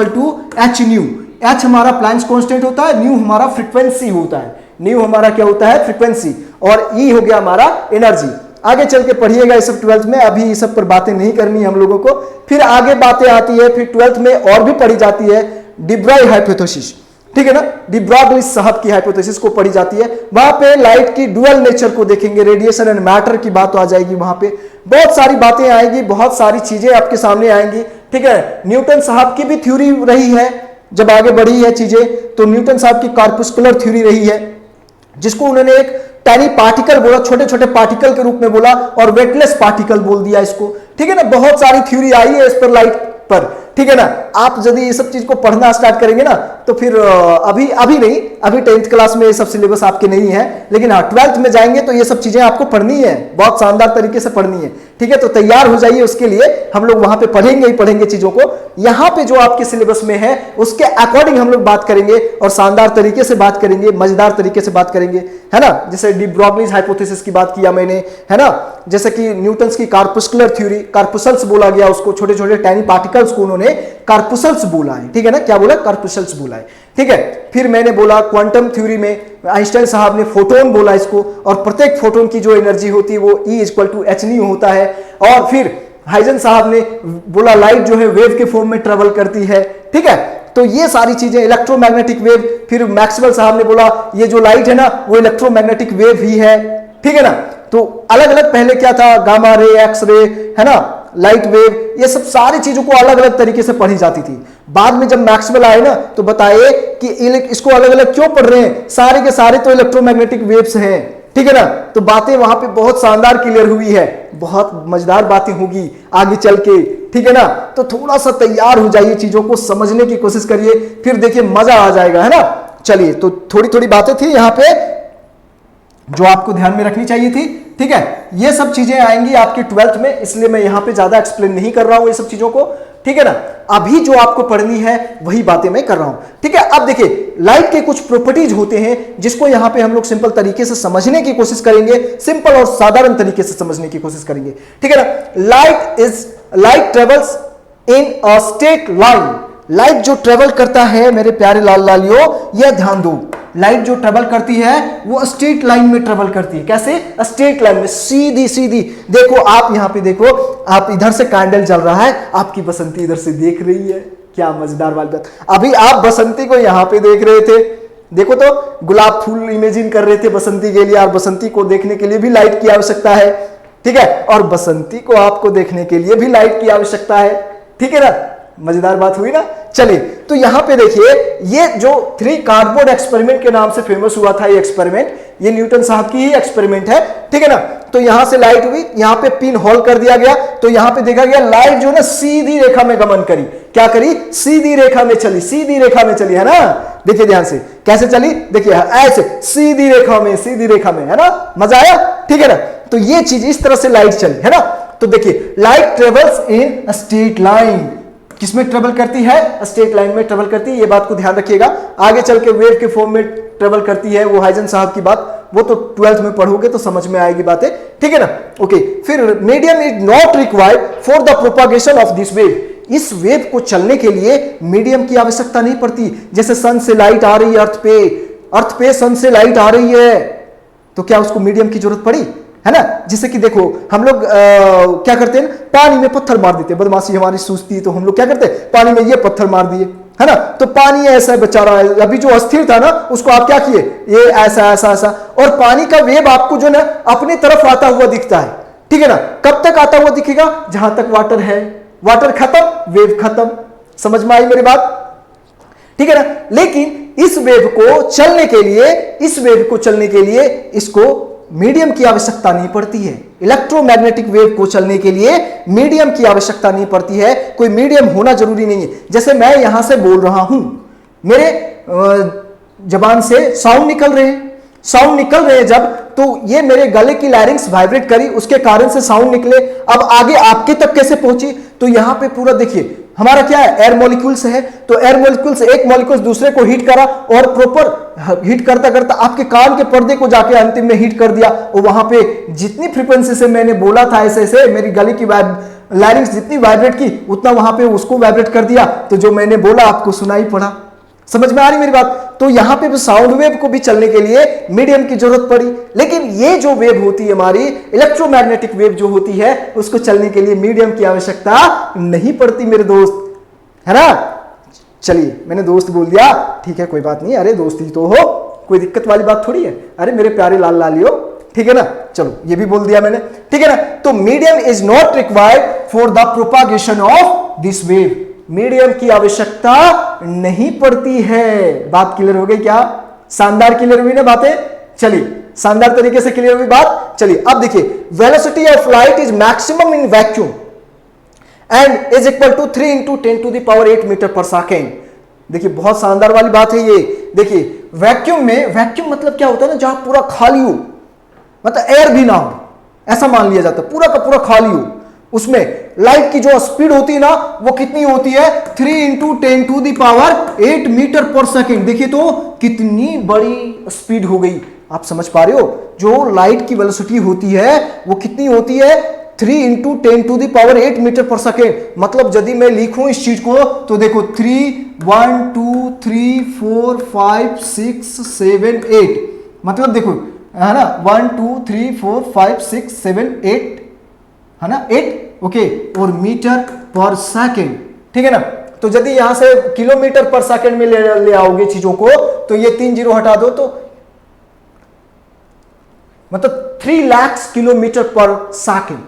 h न्यू। h हमारा प्लैंक्स कांस्टेंट होता है, न्यू हमारा फ्रीक्वेंसी होता है, न्यू हमारा क्या होता है, फ्रीक्वेंसी, और E हो गया हमारा एनर्जी। आगे चल के पढ़िएगा ये सब 12th में, अभी ये सब पर बातें नहीं करनी हम लोगों को। फिर आगे बातें आती है, फिर 12th में और भी पढ़ी जाती है डी ब्रॉय हाइपोथेसिस, ठीक है ना, डी ब्रॉगली साहब की हाइपोथेसिस को पढ़ी जाती है। वहां पे लाइट की डुअल नेचर को देखेंगे, रेडिएशन एंड मैटर की बात आ जाएगी, वहां पे बहुत सारी बातें आएंगी, बहुत सारी चीजें आपके सामने आएंगी, ठीक है। न्यूटन साहब की भी थ्योरी रही है, जब आगे बढ़ी है चीजें तो न्यूटन साहब की कॉर्पस्कुलर थ्योरी रही है, जिसको उन्होंने एक टाइनी पार्टिकल बोला, छोटे छोटे पार्टिकल के रूप में बोला, और वेटलेस पार्टिकल बोल दिया इसको, ठीक है ना। बहुत सारी थ्योरी आई है इस पर, लाइट पर, ठीक है ना। आप यदि ये सब चीज को पढ़ना स्टार्ट करेंगे ना तो फिर अभी नहीं, अभी 10th क्लास में ये सब सिलेबस आपके नहीं है, लेकिन हाँ 12th में जाएंगे तो ये सब चीजें आपको पढ़नी है, बहुत शानदार तरीके से पढ़नी है, ठीक है। तो तैयार हो जाइए उसके लिए, हम लोग वहां पे पढ़ेंगे ही पढ़ेंगे चीजों को। यहाँ पे जो आपके सिलेबस में है उसके अकॉर्डिंग हम लोग बात करेंगे, और शानदार तरीके से बात करेंगे, मजेदार तरीके से बात करेंगे, है ना। जैसे डी ब्रॉगलीज हाइपोथेसिस की बात किया मैंने, है ना, जैसे कि न्यूटन्स की कॉर्पस्कुलर थ्योरी, कॉर्पस्कल्स बोला गया उसको, छोटे छोटे टाइनी पार्टिकल्स को उन्होंने कॉर्पस्कल्स बोला है, ठीक है ना। क्या बोला, कॉर्पस्कल्स बोला है, ठीक है। फिर मैंने बोला क्वांटम थ्योरी में आइंस्टाइन साहब ने फोटोन बोला इसको, और प्रत्येक फोटोन की जो एनर्जी होती है वो E = h न्यू होता है। और फिर हाइजन साहब ने बोला लाइट जो है वेव के फॉर्म में ट्रेवल करती है, ठीक है। तो ये सारी चीजें, इलेक्ट्रोमैग्नेटिक वेव, फिर मैक्सवेल साहब ने बोला ये जो लाइट है ना वो इलेक्ट्रोमैग्नेटिक वेव ही है, ठीक है ना। तो अलग अलग पहले क्या था, गामा रे, एक्स रे, है ना, लाइट वेव, ये सब सारी चीजों को अलग अलग तरीके से पढ़ी जाती थी। बाद में जब मैक्सवेल आए ना तो बताए कि इसको अलग अलग क्यों पढ़ रहे हैं, सारे के सारे तो इलेक्ट्रोमैग्नेटिक वेव्स हैं, ठीक है ना। तो बातें वहां पे बहुत शानदार क्लियर हुई है, बहुत मजेदार बातें होगी आगे चल के, ठीक है ना। तो थोड़ा सा तैयार हो जाइए, चीजों को समझने की कोशिश करिए, फिर देखिए मजा आ जाएगा, है ना। चलिए, तो थोड़ी थोड़ी बातें थी यहाँ पे जो आपको ध्यान में रखनी चाहिए थी, ठीक है। ये सब चीजें आएंगी आपके 12th में, इसलिए मैं यहां पे ज्यादा एक्सप्लेन नहीं कर रहा हूं ये सब चीजों को, ठीक है ना। अभी जो आपको पढ़नी है वही बातें मैं कर रहा हूं, ठीक है। अब देखिए लाइट के कुछ प्रॉपर्टीज होते हैं जिसको यहां पे हम लोग सिंपल तरीके से समझने की कोशिश करेंगे, सिंपल और साधारण तरीके से समझने की कोशिश करेंगे, ठीक है ना। Light travels in a straight line. Light जो ट्रेवल करता है मेरे प्यारे लाल लालियों, यह ध्यान दो, लाइट जो ट्रेवल करती है वो स्ट्रेट लाइन में ट्रेवल करती है। कैसे, स्ट्रेट लाइन में, सीधी सीधी। देखो आप यहाँ पे देखो, आप इधर से कैंडल जल रहा है, आपकी बसंती इधर से देख रही है, क्या मजेदार वाली बात। अभी आप बसंती को यहाँ पे देख रहे थे, देखो तो गुलाब फूल इमेजिन कर रहे थे बसंती के लिए, और बसंती को देखने के लिए भी लाइट की आवश्यकता है, ठीक है, और बसंती को आपको देखने के लिए भी लाइट की आवश्यकता है, ठीक है ना। मजेदार बात हुई ना। चलिए, तो यहां पे देखिए, ये जो 3 कार्डबोर्ड एक्सपेरिमेंट के नाम से फेमस हुआ था, ये एक्सपेरिमेंट, ये न्यूटन साहब की ही एक्सपेरिमेंट है, ठीक है ना। तो यहां से लाइट हुई, यहां पे पिन होल कर दिया गया, तो यहां पे देखा गया लाइट जो ना सीधी रेखा में गमन करी, क्या करी, सीधी रेखा में चली, सीधी रेखा में चली, है ना। देखिए ध्यान से कैसे चली, देखिए ऐसे सीधी रेखा में, सीधी रेखा में, है ना। मजा आया, ठीक है ना। तो ये चीज इस तरह से लाइट चली, है ना। तो देखिए light travels in a straight line, किसमें ट्रेवल करती है, स्ट्रेट लाइन में ट्रेवल करती है, ये बात को ध्यान रखिएगा। आगे चल के वेव के फॉर्म में ट्रेवल करती है, वो हाइजन साहब की बात, वो तो 12th में पढ़ोगे तो समझ में आएगी बातें, ठीक है ना। ओके, फिर medium is not required for the propagation of this wave. इस वेव को चलने के लिए मीडियम की आवश्यकता नहीं पड़ती। जैसे सन से लाइट आ रही है अर्थ पे सन से लाइट आ रही है, तो क्या उसको मीडियम की जरूरत पड़ी, है ना। जैसे कि देखो हम लोग क्या करते हैं, पानी में पत्थर मार देते हैं, बदमाशी हमारी सूझती है तो हम लोग क्या करते हैं, पानी में ये पत्थर मार दिए, है ना। तो पानी ऐसा बचा रहा है, अभी जो अस्थिर था ना उसको आप क्या किए, ये ऐसा ऐसा ऐसा, और पानी का वेव आपको जो ना अपनी तरफ आता हुआ दिखता है, ठीक है ना। कब तक आता हुआ दिखेगा, जहां तक वाटर है, वाटर खत्म वेव खत्म। समझ में आई मेरी बात, ठीक है ना। लेकिन इस वेव को चलने के लिए, इस वेव को चलने के लिए इसको मीडियम की आवश्यकता नहीं पड़ती है। इलेक्ट्रोमैग्नेटिक वेव को चलने के लिए मीडियम की आवश्यकता नहीं पड़ती है, कोई मीडियम होना जरूरी नहीं है। जैसे मैं यहां से बोल रहा हूं, मेरे जबान से साउंड निकल रहे हैं, साउंड निकल रहे हैं जब, तो ये मेरे गले की लैरिंग्स वाइब्रेट करी, उसके कारण से साउंड निकले। अब आगे आपके तक कैसे पहुंची, तो यहां पे पूरा देखिए हमारा क्या है, एयर मॉलिक्यूल्स है, तो एयर मॉलिक्यूल्स एक मॉलिक्यूल दूसरे को हीट करा और प्रॉपर हीट करता करता आपके कान के पर्दे को जाके अंतिम में हीट कर दिया, और वहां पे जितनी फ्रीक्वेंसी से मैंने बोला था ऐसे ऐसे मेरी गले की लैरिंग्स जितनी वाइब्रेट की उतना वहां पे उसको वाइब्रेट कर दिया, तो जो मैंने बोला आपको सुनाई पड़ा। समझ में आ रही मेरी बात? तो यहां पे साउंड वेव को भी चलने के लिए मीडियम की जरूरत पड़ी, लेकिन ये जो वेव होती है हमारी इलेक्ट्रोमैग्नेटिक वेव जो होती है उसको चलने के लिए मीडियम की आवश्यकता नहीं पड़ती मेरे दोस्त, है ना। चलिए मैंने दोस्त बोल दिया, ठीक है कोई बात नहीं, अरे दोस्ती तो हो, कोई दिक्कत वाली बात थोड़ी है, अरे मेरे प्यारे लाल लालियो, ठीक है ना। चलो ये भी बोल दिया मैंने, ठीक है ना। तो medium is not required for the propagation of this wave, medium की आवश्यकता नहीं पड़ती है। बात क्लियर हो गई क्या? शानदार क्लियर हुई ना बातें? चलिए शानदार तरीके से क्लियर हुई बात। चलिए अब देखिए, velocity of light is maximum in vacuum and is equal to 3 into 10 to the power 8 metre per second. देखिए बहुत शानदार वाली बात है ये। देखिए वैक्यूम में, वैक्यूम मतलब क्या होता है ना, जहां पूरा खाली हो, मतलब एयर भी ना हो, ऐसा मान लिया जाता है, पूरा का पूरा खाली हो, उसमें लाइट की जो स्पीड होती है ना वो कितनी होती है, 3 into 10 to the power 8 metre per second. देखिए तो कितनी बड़ी स्पीड हो गई, आप समझ पा रहे हो? जो लाइट की वेलोसिटी होती है वो कितनी होती है, 3 into 10 to the power 8 metre per second. मतलब यदि मैं लिखूं इस चीज को तो देखो 3 1 2 3 4 5 6 7 8, मतलब देखो है ना 1 2 3 4 5 6 7 8, है ना 8, ओके, और मीटर पर सेकेंड, ठीक है ना। तो यदि यहां से किलोमीटर पर सेकेंड में ले आओगे चीजों को, तो ये 3 जीरो हटा दो तो मतलब 3 लाख किलोमीटर पर सेकेंड,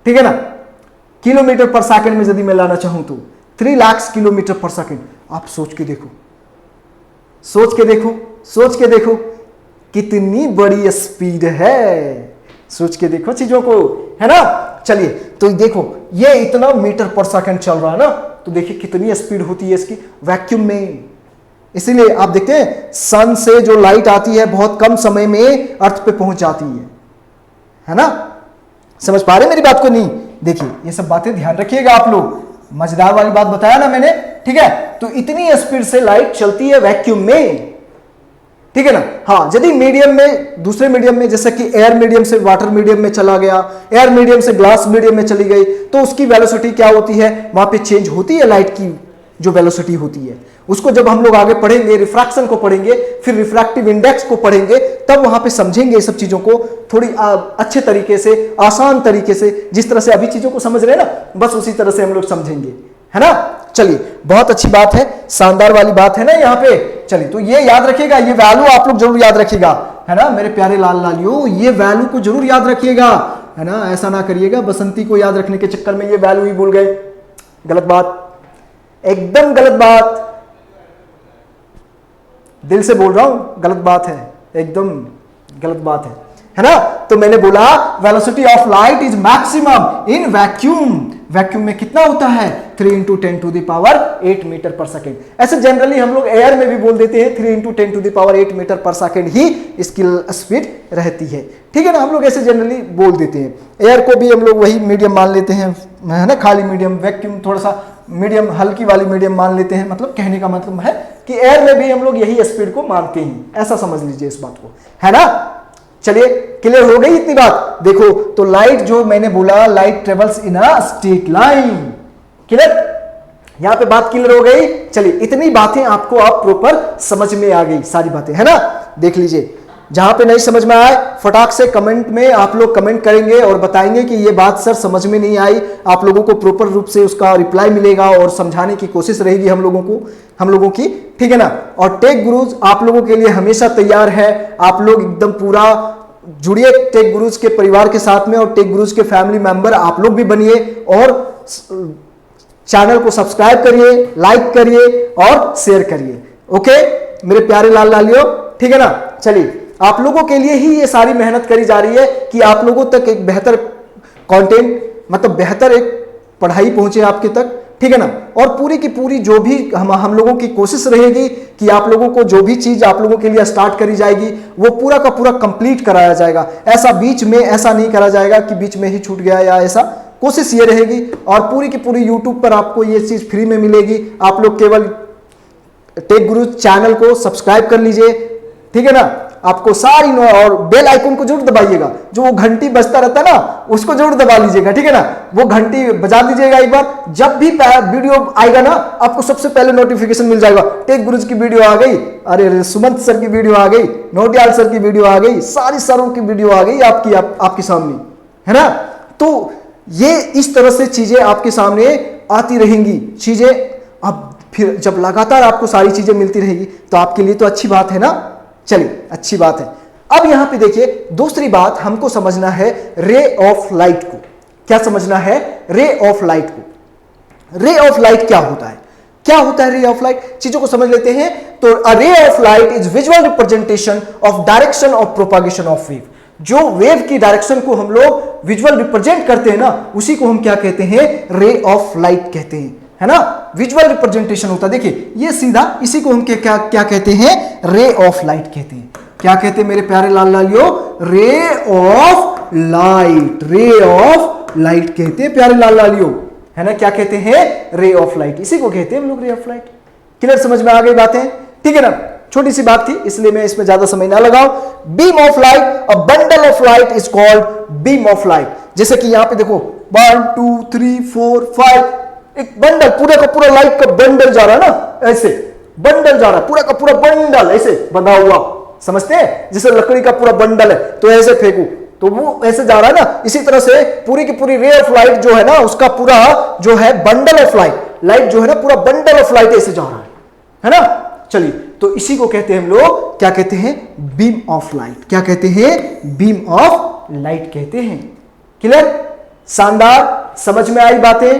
ठीक है ना। किलोमीटर पर सेकेंड में यदि मैं लाना चाहूं तो 3 लाख किलोमीटर पर सेकेंड। आप सोच के देखो, सोच के देखो, सोच के देखो कितनी बड़ी स्पीड है, सोच के देखो चीजों को, है ना। चलिए तो देखो ये इतना मीटर पर सेकंड चल रहा है ना, तो देखिए कितनी स्पीड होती है इसकी वैक्यूम में। इसीलिए आप देखते हैं सन से जो लाइट आती है बहुत कम समय में अर्थ पे पहुंच जाती है ना। समझ पा रहे मेरी बात को? नहीं, देखिए ये सब बातें ध्यान रखिएगा आप लोग, मजेदार वाली बात बताया ना मैंने, ठीक है। तो इतनी स्पीड से लाइट चलती है वैक्यूम में, ठीक है ना। हाँ यदि मीडियम में, दूसरे मीडियम में, जैसे कि एयर मीडियम से वाटर मीडियम में चला गया, एयर मीडियम से ग्लास मीडियम में चली गई, तो उसकी वेलोसिटी क्या होती है, वहां पे चेंज होती है लाइट की जो वेलोसिटी होती है। उसको जब हम लोग आगे पढ़ेंगे, रिफ्रैक्शन को पढ़ेंगे, फिर रिफ्रैक्टिव इंडेक्स को पढ़ेंगे, तब वहां पे समझेंगे ये सब चीजों को थोड़ी अच्छे तरीके से, आसान तरीके से, जिस तरह से अभी चीजों को समझ रहे हैं ना, बस उसी तरह से हम लोग समझेंगे, है ना। चलिए बहुत अच्छी बात है, शानदार वाली बात है ना यहाँ पे। चलिए तो ये याद रखिएगा, ये वैल्यू आप लोग जरूर याद रखिएगा, है ना मेरे प्यारे लाल लालियों, ये वैल्यू को जरूर याद रखिएगा, है ना। ऐसा ना करिएगा बसंती को याद रखने के चक्कर में ये वैल्यू ही भूल गए, गलत बात, एकदम गलत बात, दिल से बोल रहा हूं, गलत बात है, एकदम गलत बात है ना। तो मैंने बोला velocity of light is maximum in vacuum, vacuum में कितना होता है, 3 into 10 to the power 8 metre per second. ऐसे जनरली हम लोग एयर में भी बोल देते हैं 3 into 10 to the power 8 metre per second ही इसकी स्पीड रहती है, ठीक है ना। हम लोग ऐसे जनरली बोल देते हैं, एयर को भी हम लोग वही मीडियम मान लेते हैं, है ना, खाली मीडियम, वैक्यूम थोड़ा सा मीडियम, हल्की वाली मीडियम मान लेते हैं। मतलब कहने का मतलब है कि एयर में भी हम लोग यही स्पीड को मानते हैं, ऐसा समझ लीजिए इस बात को, है ना। चलिए क्लियर हो गई इतनी बात। देखो तो लाइट जो मैंने बोला, light travels in a straight line, clear, यहां पे बात क्लियर हो गई। चलिए इतनी बातें आपको आप प्रॉपर समझ में आ गई, सारी बातें, है ना। देख लीजिए जहां पे नहीं समझ में आए फटाक से कमेंट में आप लोग कमेंट करेंगे और बताएंगे कि ये बात सर समझ में नहीं आई। आप लोगों को प्रॉपर रूप से उसका रिप्लाई मिलेगा और समझाने की कोशिश रहेगी हम लोगों की, ठीक है ना। और टेक गुरुज आप लोगों के लिए हमेशा तैयार है, आप लोग एकदम पूरा जुड़िए टेक गुरुज के परिवार के साथ में, और टेक गुरुज के फैमिली मेंबर आप लोग भी बनिए, और चैनल को सब्सक्राइब करिए, लाइक करिए और शेयर करिए। ओके मेरे प्यारे लाल लालियों, ठीक है ना। चलिए आप लोगों के लिए ही ये सारी मेहनत करी जा रही है कि आप लोगों तक एक बेहतर कंटेंट, मतलब बेहतर एक पढ़ाई पहुंचे आपके तक, ठीक है ना। और पूरी की पूरी जो भी हम लोगों की कोशिश रहेगी कि आप लोगों को जो भी चीज आप लोगों के लिए स्टार्ट करी जाएगी वो पूरा का पूरा कंप्लीट कराया जाएगा। ऐसा बीच में ऐसा नहीं करा जाएगा कि बीच में ही छूट गया या ऐसा, कोशिश ये रहेगी। और पूरी की पूरी यूट्यूब पर आपको ये चीज फ्री में मिलेगी। आप लोग केवल टेक गुरु चैनल को सब्सक्राइब कर लीजिए, ठीक है ना। आपको सारी और बेल आइकन को जरूर दबाइएगा, जो वो घंटी बजता रहता है ना उसको जरूर दबा लीजिएगा, ठीक है ना। वो घंटी बजा दीजिएगा एक बार, जब भी वीडियो आएगा ना आपको सबसे पहले नोटिफिकेशन मिल जाएगा। टेक गुरुज की वीडियो आ गई, अरे सुमंत सर की वीडियो आ गई, नोटियाल सर की वीडियो आ गई, सारी सरों की वीडियो आ गई आपके सामने, है ना। तो ये इस तरह से चीजें आपके सामने आती रहेंगी चीजें। अब फिर जब लगातार आपको सारी चीजें मिलती रहेगी तो आपके लिए तो अच्छी बात है ना। चलिए अच्छी बात है। अब यहां पे देखिए दूसरी बात हमको समझना है रे ऑफ लाइट को। क्या समझना है? रे ऑफ लाइट को। रे ऑफ लाइट क्या होता है? क्या होता है रे ऑफ लाइट? चीजों को समझ लेते हैं। तो a ray of light is visual representation of direction of propagation of wave. जो वेव की डायरेक्शन को हम लोग विजुअल रिप्रेजेंट करते हैं ना, उसी को हम क्या कहते हैं? रे ऑफ लाइट कहते हैं, है ना। विजुअल रिप्रेजेंटेशन होता है, देखिए ये सीधा, इसी को हम क्या क्या कहते हैं? रे ऑफ लाइट कहते हैं। क्या कहते हैं मेरे प्यारे लाल लालियो? Ray of light. Ray of light कहते हैं प्यारे लाल लालियो, है ना। क्या कहते हैं? रे ऑफ लाइट, इसी को कहते हैं हम लोग रे ऑफ लाइट। क्लियर, समझ में आ गई बातें? ठीक है ना। छोटी सी बात थी इसलिए मैं इसमें ज्यादा समय ना लगाऊं। Beam of light, a bundle of light is called beam of light. जैसे कि यहां पे देखो 1 2 3 4 5, एक बंडल, पूरा का पूरा लाइट का बंडल जा रहा है ना, ऐसे बंडल जा रहा है, पूरा का पूरा बंडल ऐसे बंधा हुआ, समझते हैं? जैसे लकड़ी का पूरा बंडल है तो ऐसे फेंकू तो वो ऐसे जा रहा है ना। इसी तरह से पूरी की पूरी रे ऑफ लाइट जो है ना, उसका पूरा जो है बंडल ऑफ लाइट, लाइट जो है ना पूरा बंडल ऑफ लाइट ऐसे जा रहा है ना। चलिए, तो इसी को कहते हैं हम लोग, क्या कहते हैं? Beam of light. क्या कहते हैं? बीम ऑफ लाइट कहते हैं। क्लियर, शानदार, समझ में आई बातें?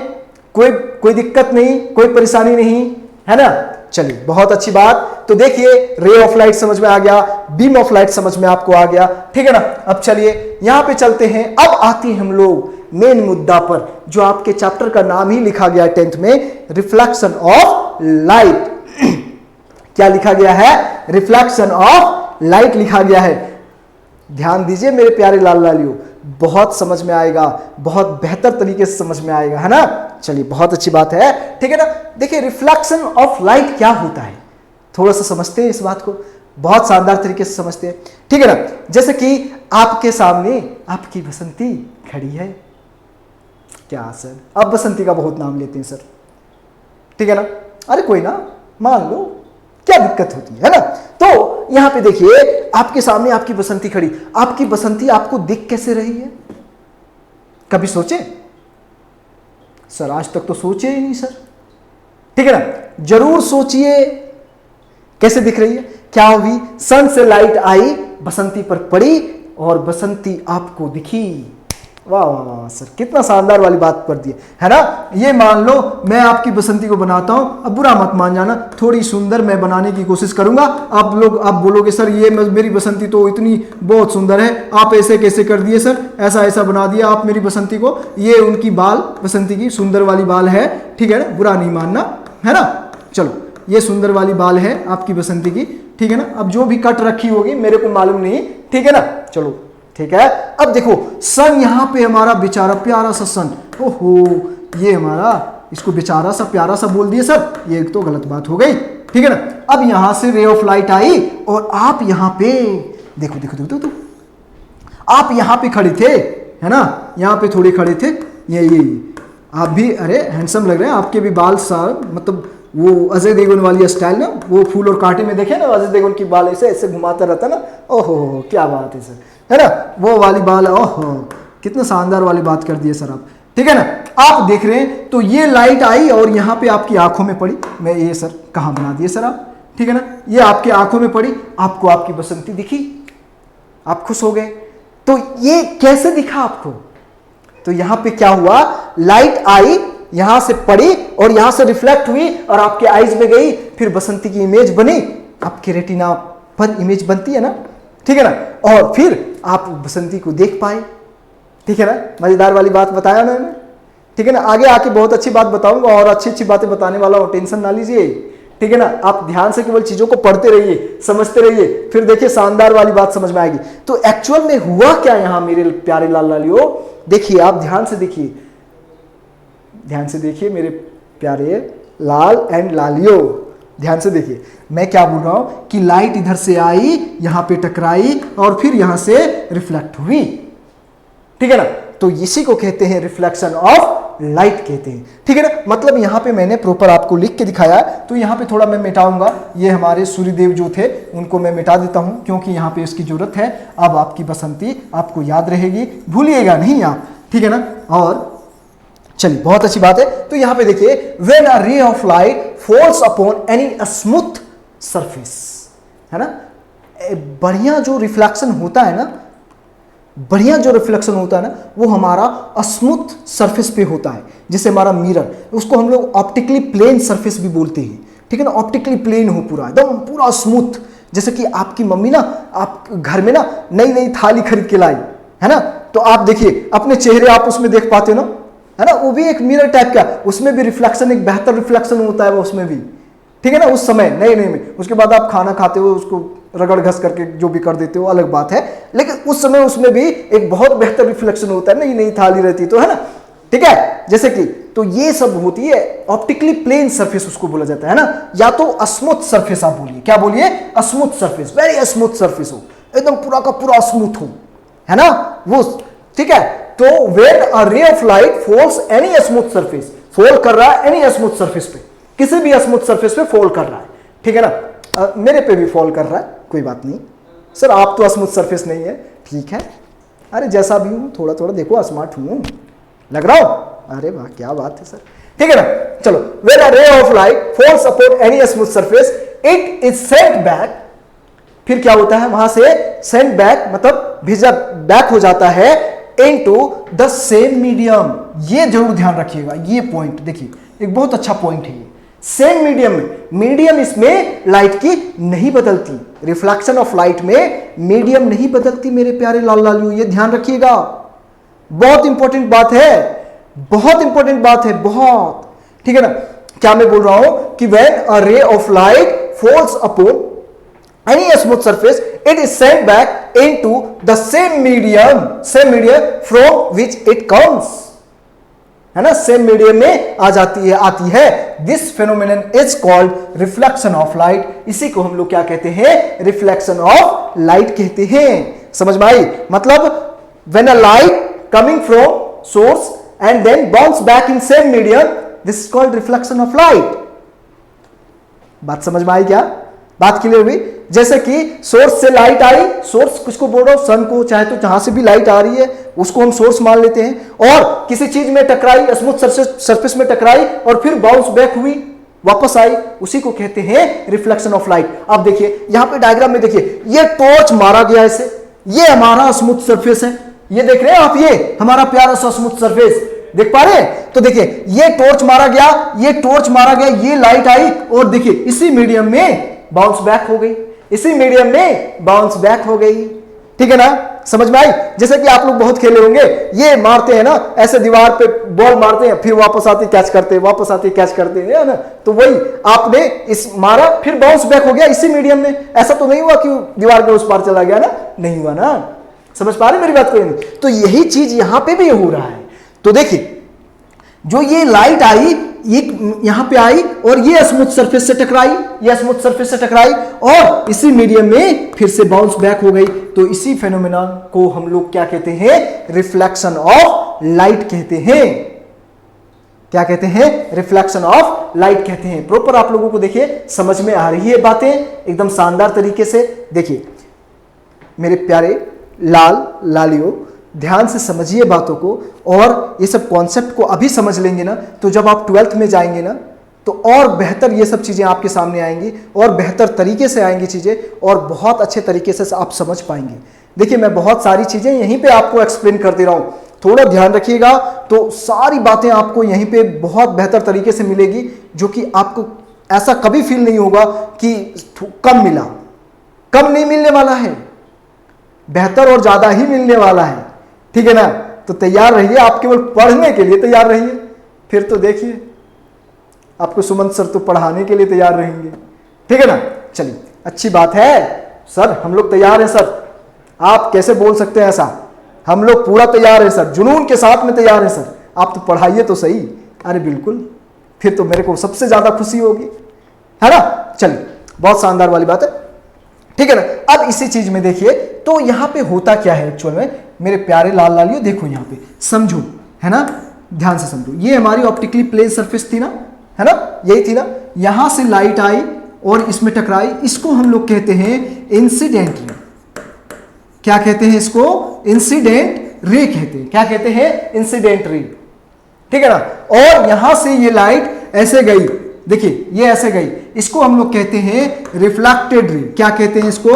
कोई दिक्कत नहीं, कोई परेशानी नहीं, है ना। चलिए, बहुत अच्छी बात। तो देखिए रे ऑफ लाइट समझ में आ गया, बीम ऑफ लाइट समझ में आपको आ गया, ठीक है ना। अब चलिए यहां पे चलते हैं। अब आते हैं हम लोग मेन मुद्दा पर, जो आपके चैप्टर का नाम ही लिखा गया 10th में, रिफ्लेक्शन ऑफ लाइट। क्या लिखा गया है? रिफ्लेक्शन ऑफ लाइट लिखा गया है। ध्यान दीजिए मेरे प्यारे लाल लालियो, बहुत समझ में आएगा, बहुत बेहतर तरीके से समझ में आएगा, है ना। चलिए, बहुत अच्छी बात है, ठीक है ना। देखिए रिफ्लेक्शन ऑफ लाइट क्या होता है, थोड़ा सा समझते हैं इस बात को, बहुत शानदार तरीके से समझते हैं, ठीक है ना। जैसे कि आपके सामने आपकी बसंती खड़ी है। क्या सर, अब बसंती का बहुत नाम लेते हैं सर, ठीक है ना। अरे कोई ना, मान लो, क्या दिक्कत होती है ना। तो यहां पे देखिए आपके सामने आपकी बसंती खड़ी। आपकी बसंती आपको दिख कैसे रही है? कभी सोचे? सर आज तक तो सोचे ही नहीं सर, ठीक है ना। जरूर सोचिए कैसे दिख रही है। क्या हुई? सन से लाइट आई, बसंती पर पड़ी और बसंती आपको दिखी। वाह वाह वाह सर, कितना शानदार वाली बात कर दी है ना। ये मान लो मैं आपकी बसंती को बनाता हूं, अब बुरा मत मान जाना, थोड़ी सुंदर मैं बनाने की कोशिश करूंगा। आप बोलोगे सर ये मेरी बसंती तो इतनी बहुत सुंदर है, आप ऐसे कैसे कर दिए सर, ऐसा ऐसा बना दिया आप मेरी बसंती को। ये उनकी बाल, बसंती की सुंदर वाली बाल है, ठीक है ना, बुरा नहीं मानना, है ना। चलो, ये सुंदर वाली बाल है आपकी बसंती की, ठीक है ना। अब जो भी कट रखी होगी मेरे को मालूम नहीं, ठीक है ना। चलो ठीक है। अब देखो सन, यहां पे हमारा बेचारा प्यारा सा सन, ओहो ये हमारा, इसको बेचारा सा प्यारा सा बोल दिए सर, ये तो गलत बात हो गई, ठीक है ना। अब यहां से रे ऑफ लाइट आई और आप यहां पे देखो देखो देखो देखो, आप यहां पे खड़े थे, है ना, यहां पे थोड़े खड़े थे। ये आप भी, अरे हैंडसम लग रहे हैं, आपके भी बाल सार, मतलब वो अजय देवगन वाली स्टाइल ना, वो फूल और कांटे में देखे ना, अजय देवगन की बाल ऐसे ऐसे घुमाता रहता ना, ओहो क्या बात है सर, है ना, वो वाली बाल, ओहो कितना शानदार वाली बात कर दी है सर आप, ठीक है ना। आप देख रहे हैं तो ये लाइट आई और यहाँ पे आपकी आंखों में पड़ी। मैं ये सर कहाँ बना दिए सर आप, ठीक है ना, ये आपकी आंखों में पड़ी, आपको आपकी बसंती दिखी, आप खुश हो गए। तो ये कैसे दिखा आपको? तो यहां पे क्या हुआ, लाइट आई, यहां से पड़ी और यहां से रिफ्लेक्ट हुई और आपके आईज में गई, फिर बसंती की इमेज बनी, आपके रेटिना पर इमेज बनती है ना, ठीक है ना, और फिर आप बसंती को देख पाए, ठीक है ना। मजेदार वाली बात बताया मैंने, ठीक है ना। आगे आके बहुत अच्छी बात बताऊंगा और अच्छी अच्छी बातें बताने वाला हूं, टेंशन ना लीजिए, ठीक है ना। आप ध्यान से केवल चीजों को पढ़ते रहिए, समझते रहिए, फिर देखिए शानदार वाली बात समझ में आएगी। तो एक्चुअल में हुआ क्या यहां मेरे प्यारे लाल लालियो, देखिए आप ध्यान से देखिए, ध्यान से देखिए मेरे प्यारे लाल एंड लालियो, ध्यान से देखिए मैं क्या बोल रहा हूं कि लाइट इधर से आई, यहां पे टकराई और फिर यहां से रिफ्लेक्ट हुई, ठीक है ना। तो इसी को कहते हैं रिफ्लेक्शन ऑफ लाइट कहते हैं, ठीक है ना। मतलब यहां पे मैंने प्रॉपर आपको लिख के दिखाया, तो यहां पे थोड़ा मैं मिटाऊंगा, ये हमारे सूर्यदेव जो थे उनको मैं मिटा देता हूं क्योंकि यहां पे इसकी जरूरत है। अब आपकी बसंती आपको याद रहेगी, भूलिएगा नहीं आप, ठीक है ना। और चलिए बहुत अच्छी बात है। तो यहां पे देखिए when a ray of light falls upon any smooth surface, है ना, बढ़िया जो रिफ्लेक्शन होता है ना, बढ़िया जो रिफ्लेक्शन होता है ना, वो हमारा स्मूथ सरफेस पे होता है, जैसे हमारा मिरर, उसको हम लोग ऑप्टिकली प्लेन सरफेस भी बोलते हैं, ठीक है ना। ऑप्टिकली प्लेन हो पूरा, एकदम पूरा स्मूथ, जैसे कि आपकी मम्मी ना आप घर में ना नई नई थाली खरीद के लाई, है ना, तो आप देखिए अपने चेहरे आप उसमें देख पाते हो ना, है ना, वो भी एक मिरर टाइप का, उसमें भी रिफ्लेक्शन, एक बेहतर रिफ्लेक्शन होता है वो उसमें भी, ठीक है ना। उस समय नए नए में, उसके बाद आप खाना खाते हो उसको रगड़ घस करके जो भी कर देते हो अलग बात है, लेकिन उस समय उसमें भी एक बहुत बेहतर रिफ्लेक्शन होता है, नई नई थाली रहती तो, है ना, ठीक है। जैसे कि तो ये सब होती है ऑप्टिकली प्लेन सरफेस उसको बोला जाता है ना, या तो स्मूथ सरफेस आप बोलिए, क्या बोलिए, smooth surface, very smooth surface हो, एकदम पूरा का पूरा स्मूथ हो, है ना वो, ठीक है। तो when a ray of light falls any smooth surface, fall कर रहा है एनी स्मूथ सरफेस पे, किसी भी स्मूथ सरफेस पे फॉल कर रहा है, ठीक है ना। मेरे पे भी फॉल कर रहा है, कोई बात नहीं सर, आप तो स्मूथ सरफेस नहीं है, ठीक है, अरे जैसा भी हूं, थोड़ा थोड़ा देखो स्मार्ट हूं, लग रहा हूं, अरे वाह क्या बात है सर, ठीक है ना। चलो, when a ray of light falls upon any smooth surface it is sent back, फिर क्या होता है वहां से सेंट बैक, मतलब भेजा बैक हो जाता है इनटू द सेम मीडियम। ये जरूर ध्यान रखिएगा, ये पॉइंट देखिए एक बहुत अच्छा पॉइंट है ये, सेम मीडियम में, मीडियम इसमें लाइट की नहीं बदलती, रिफ्लेक्शन ऑफ लाइट में मीडियम नहीं बदलती मेरे प्यारे लाल लालियों, ये ध्यान रखिएगा, बहुत इंपॉर्टेंट बात है, बहुत इंपॉर्टेंट बात है, बहुत, ठीक है ना। क्या मैं बोल रहा हूं कि when a ray of light falls upon any smooth surface it is sent back into the same medium from which it comes, है ना, सेम मीडियम में आ जाती है, आती है। This phenomenon is called reflection of light, इसी को हम लोग क्या कहते हैं, रिफ्लेक्शन ऑफ लाइट कहते हैं। समझ में आई, मतलब when a light coming from source and then bounce back in same medium, this is called reflection of light. बात समझ में आई क्या, बात क्लियर हुई। जैसे कि सोर्स से लाइट आई, सोर्स किसको बोल रहा हूं, सन को, चाहे तो जहां से भी लाइट आ रही है उसको हम सोर्स मान लेते हैं, और किसी चीज में टकराई, स्मूथ सरफेस में टकराई और फिर बाउंस बैक हुई, वापस आई, उसी को कहते हैं रिफ्लेक्शन ऑफ लाइट। अब देखिए यहां पे डायग्राम में देखिए, ये टॉर्च मारा गया इसे, ये हमारा स्मूथ सरफेस है, ये देख रहे हैं आप, ये हमारा प्यारा सा स्मूथ सरफेस देख पा रहे हैं। तो देखिए ये टॉर्च मारा गया, ये टॉर्च मारा गया, ये लाइट आई और देखिए इसी मीडियम में बाउंस बैक हो गई, इसी मीडियम में बाउंस बैक हो गई, ठीक है ना, समझ में आई। जैसे कि आप लोग बहुत खेले होंगे, ये मारते हैं ना ऐसे दीवार पे बॉल मारते हैं, फिर वापस आती कैच करते हैं, वापस आती कैच करते हैं, है ना, तो वही आपने इस मारा फिर बाउंस बैक हो गया इसी मीडियम में, ऐसा तो नहीं हुआ कि दीवार के उस पार चला गया ना, नहीं हुआ ना, समझ पा रहे मेरी बात को नहीं। तो यही चीज यहां पे भी हो रहा है। तो देखिए जो ये लाइट आई, ये यहां पे आई और ये स्मूथ सरफेस से टकराई, ये स्मूथ सरफेस से टकराई और इसी मीडियम में फिर से बाउंस बैक हो गई। तो इसी फेनोमेना को हम लोग क्या कहते हैं, रिफ्लेक्शन ऑफ लाइट कहते हैं। क्या कहते हैं, रिफ्लेक्शन ऑफ लाइट कहते हैं। प्रॉपर आप लोगों को देखिए समझ में आ रही है बातें एकदम शानदार तरीके से। देखिए मेरे प्यारे लाल लालियों, ध्यान से समझिए बातों को, और ये सब कॉन्सेप्ट को अभी समझ लेंगे ना, तो जब आप 12th में जाएंगे ना तो और बेहतर ये सब चीज़ें आपके सामने आएंगी और बेहतर तरीके से आएंगी चीज़ें, और बहुत अच्छे तरीके से आप समझ पाएंगे। देखिए मैं बहुत सारी चीज़ें यहीं पे आपको एक्सप्लेन कर दे रहा हूँ, थोड़ा ध्यान रखिएगा तो सारी बातें आपको यहीं पे बहुत बेहतर तरीके से मिलेगी, जो कि आपको ऐसा कभी फील नहीं होगा कि कम मिला, कम नहीं मिलने वाला है, बेहतर और ज़्यादा ही मिलने वाला है, ठीक है ना। तो तैयार रहिए, आप केवल पढ़ने के लिए तैयार रहिए, फिर तो देखिए आपको सुमंत सर तो पढ़ाने के लिए तैयार रहेंगे, ठीक है ना। चलिए अच्छी बात है सर, हम लोग तैयार हैं सर। आप कैसे बोल सकते हैं ऐसा, हम लोग पूरा तैयार हैं सर, जुनून के साथ में तैयार हैं सर, आप तो पढ़ाइए तो सही। अरे बिल्कुल, फिर तो मेरे को सबसे ज्यादा खुशी होगी, है ना। चलिए बहुत शानदार वाली बात है, ठीक है ना। अब इसी चीज में देखिए तो यहां पे होता क्या है एक्चुअल में मेरे प्यारे लाल लालियों, देखो यहां पे समझो, है ना, ध्यान से समझो। ये हमारी ऑप्टिकली प्लेन सरफेस थी ना, है ना, यही थी ना। यहां से लाइट आई और इसमें टकराई, इसको हम लोग कहते हैं इंसिडेंट रे। क्या कहते हैं इसको, इंसिडेंट रे कहते हैं। क्या कहते हैं, इंसिडेंट रे, ठीक है ना। और यहां से ये लाइट ऐसे गई, देखिए ये ऐसे गई, इसको हम लोग कहते हैं रिफ्लेक्टेड रे। क्या कहते हैं इसको,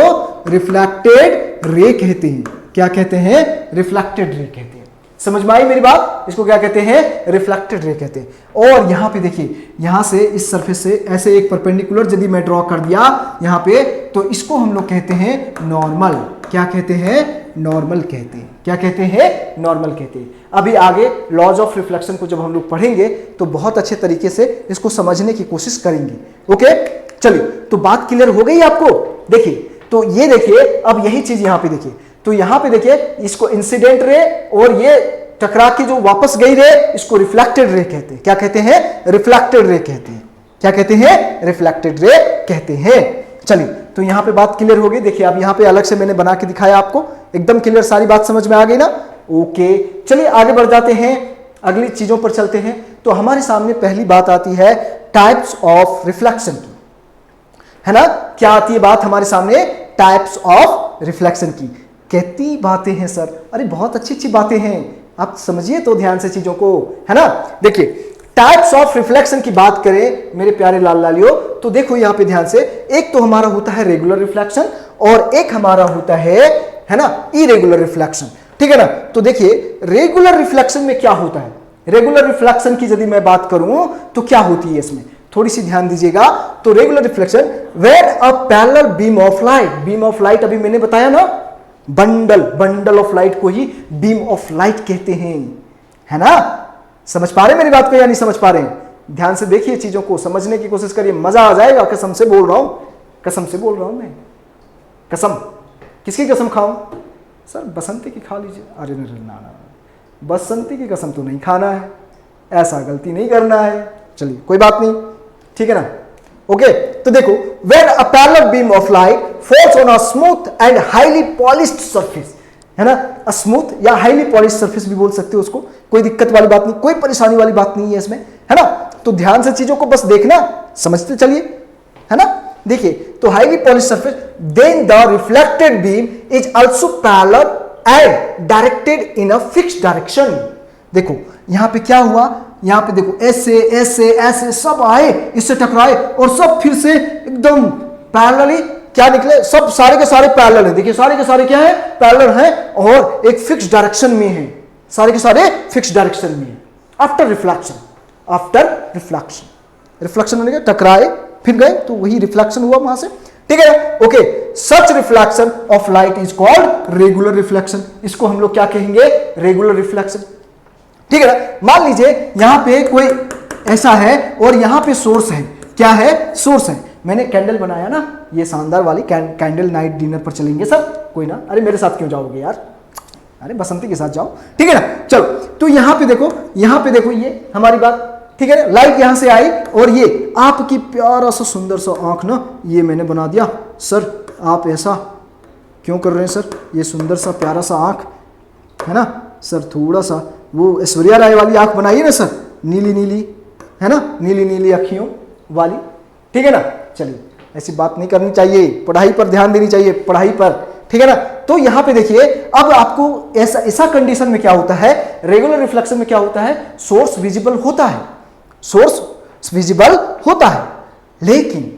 रिफ्लेक्टेड रे कहते हैं। क्या कहते हैं, रिफ्लेक्टेड रे कहते हैं। समझ में आई मेरी बात, इसको क्या कहते हैं, रिफ्लेक्टेड रे कहते हैं। और यहां पे देखिए, यहां से इस सरफेस से ऐसे एक परपेंडिकुलर यदि मैं ड्रॉ कर दिया यहां पे, तो इसको हम लोग कहते हैं नॉर्मल। क्या कहते हैं, नॉर्मल कहते हैं। क्या कहते हैं, नॉर्मल कहते हैं। अभी आगे लॉज ऑफ रिफ्लेक्शन को जब हम लोग पढ़ेंगे तो बहुत अच्छे तरीके से इसको समझने की कोशिश करेंगे। ओके चलिए, तो बात क्लियर हो गई आपको। देखिए तो ये देखिए, अब यही चीज यहां पे देखिए, तो यहां पे देखिए इसको इंसिडेंट रे और ये टकरा के जो वापस गई रे इसको रिफ्लेक्टेड रे कहते हैं। क्या कहते हैं, रिफ्लेक्टेड रे कहते हैं। क्या कहते हैं, रिफ्लेक्टेड रे कहते हैं। चलिए तो यहां पे बात क्लियर हो गई। देखिए अब यहां पे अलग से मैंने बना के दिखाया आपको, एकदम क्लियर, सारी बात समझ में आ गई ना। ओके चलिए आगे बढ़ जाते हैं, अगली चीजों पर चलते हैं। तो हमारे सामने पहली बात आती है टाइप्स ऑफ रिफ्लेक्शन की, है ना। क्या आती है बात हमारे सामने, टाइप्स ऑफ रिफ्लेक्शन की। कितनी बातें हैं सर, अरे बहुत अच्छी अच्छी बातें हैं, आप समझिए तो ध्यान से चीजों को, है ना। देखिए टाइप्स ऑफ रिफ्लेक्शन की बात करें मेरे प्यारे लाल लालियों, तो देखो यहां पे ध्यान से, एक तो हमारा होता है रेगुलर रिफ्लेक्शन और एक हमारा होता है ना, इरेगुलर रिफ्लेक्शन, ठीक है ना। तो देखिए रेगुलर रिफ्लेक्शन में क्या होता है, रेगुलर रिफ्लेक्शन की यदि मैं बात करूं तो क्या होती है इसमें, थोड़ी सी ध्यान दीजिएगा। तो regular reflection, when a parallel beam of light, beam of light अभी मैंने बताया ना, बंडल ऑफ लाइट को ही बीम ऑफ लाइट कहते हैं, है ना। समझ पा रहे मेरी बात को या नहीं समझ पा रहे हैं, ध्यान से देखिए चीजों को, समझने की कोशिश करिए, मजा आ जाएगा। कसम से बोल रहा हूं, कसम से बोल रहा हूं मैं, कसम। किसकी कसम खाऊं सर, बसंती की खा लीजिए। अरे ना, बसंती की कसम तो नहीं खाना है, ऐसा गलती नहीं करना है। चलिए कोई बात नहीं, ठीक है ना। ओके तो देखो, when a parallel beam of light falls on a smooth and highly polished surface, है ना, स्मूथ या हाईली पॉलिश सरफेस भी बोल सकते हो उसको, कोई दिक्कत वाली बात नहीं, कोई परेशानी वाली बात नहीं है इसमें, है ना। तो ध्यान से चीजों को बस देखना, समझते चलिए, है ना। देखिए तो highly polish surface, then the reflected beam is also parallel and directed in a fixed direction. देखो यहां पे क्या हुआ, यहां पे देखो ऐसे ऐसे ऐसे सब आए, इससे टकराए और सब फिर से एकदम पैरेलली क्या निकले, सब सारे के सारे पैरेलल है। देखिए सारे के सारे क्या है, पैरेलल है और एक फिक्स डायरेक्शन में है, सारे के सारे फिक्स डायरेक्शन में है। After reflection, after reflection, reflection होने के टकराए फिर गए तो वही रिफ्लेक्शन हुआ वहां से, ठीक है। Okay, such reflection of light is called regular reflection. इसको हम लोग क्या कहेंगे, रेगुलर रिफ्लेक्शन, ठीक है ना। मान लीजिए यहां पे कोई ऐसा है और यहां पे सोर्स है, क्या है, सोर्स है। मैंने कैंडल बनाया ना, ये शानदार वाली कैंडल नाइट डिनर पर चलेंगे सब, कोई ना, अरे मेरे साथ क्यों जाओगे यार, अरे बसंती के साथ जाओ, ठीक है ना। चलो तो यहां पे देखो, यहां पे देखो, ये हमारी बात, ठीक है ना। लाइट यहां से आई और ये आपकी प्यारा सा सुंदर सा आंख ना, ये मैंने बना दिया। सर आप ऐसा क्यों कर रहे हैं सर, ये सुंदर सा प्यारा सा आंख, है ना सर, थोड़ा सा वो ऐश्वर्या राय वाली आंख बनाइए ना सर, नीली नीली, है ना, नीली नीली अखियों वाली, ठीक है ना। चलिए ऐसी बात नहीं करनी चाहिए, पढ़ाई पर ध्यान देनी चाहिए, पढ़ाई पर, ठीक है ना। तो यहां पे देखिए, अब आपको ऐसा कंडीशन में क्या होता है, रेगुलर रिफ्लेक्शन में क्या होता है, सोर्स विजिबल होता है, सोर्स विजिबल होता है, लेकिन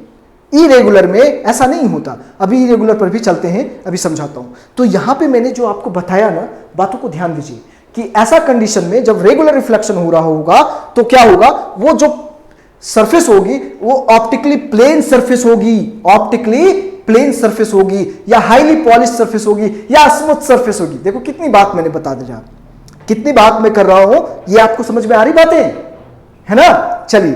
इरेगुलर में ऐसा नहीं होता। अभी इरेगुलर पर भी चलते हैं, अभी समझाता हूं। तो यहां पे मैंने जो आपको बताया ना, बातों को ध्यान दीजिए कि ऐसा कंडीशन में जब रेगुलर रिफ्लेक्शन हो रहा होगा तो क्या होगा, वो जो सरफेस होगी वो ऑप्टिकली प्लेन सरफेस होगी, ऑप्टिकली प्लेन सरफेस होगी, या हाईली पॉलिश सरफेस होगी, या स्मूथ सरफेस होगी। देखो कितनी बात मैंने बता दिया, कितनी बात मैं कर रहा हूं, ये आपको समझ में आ रही बातें, है ना। चलिए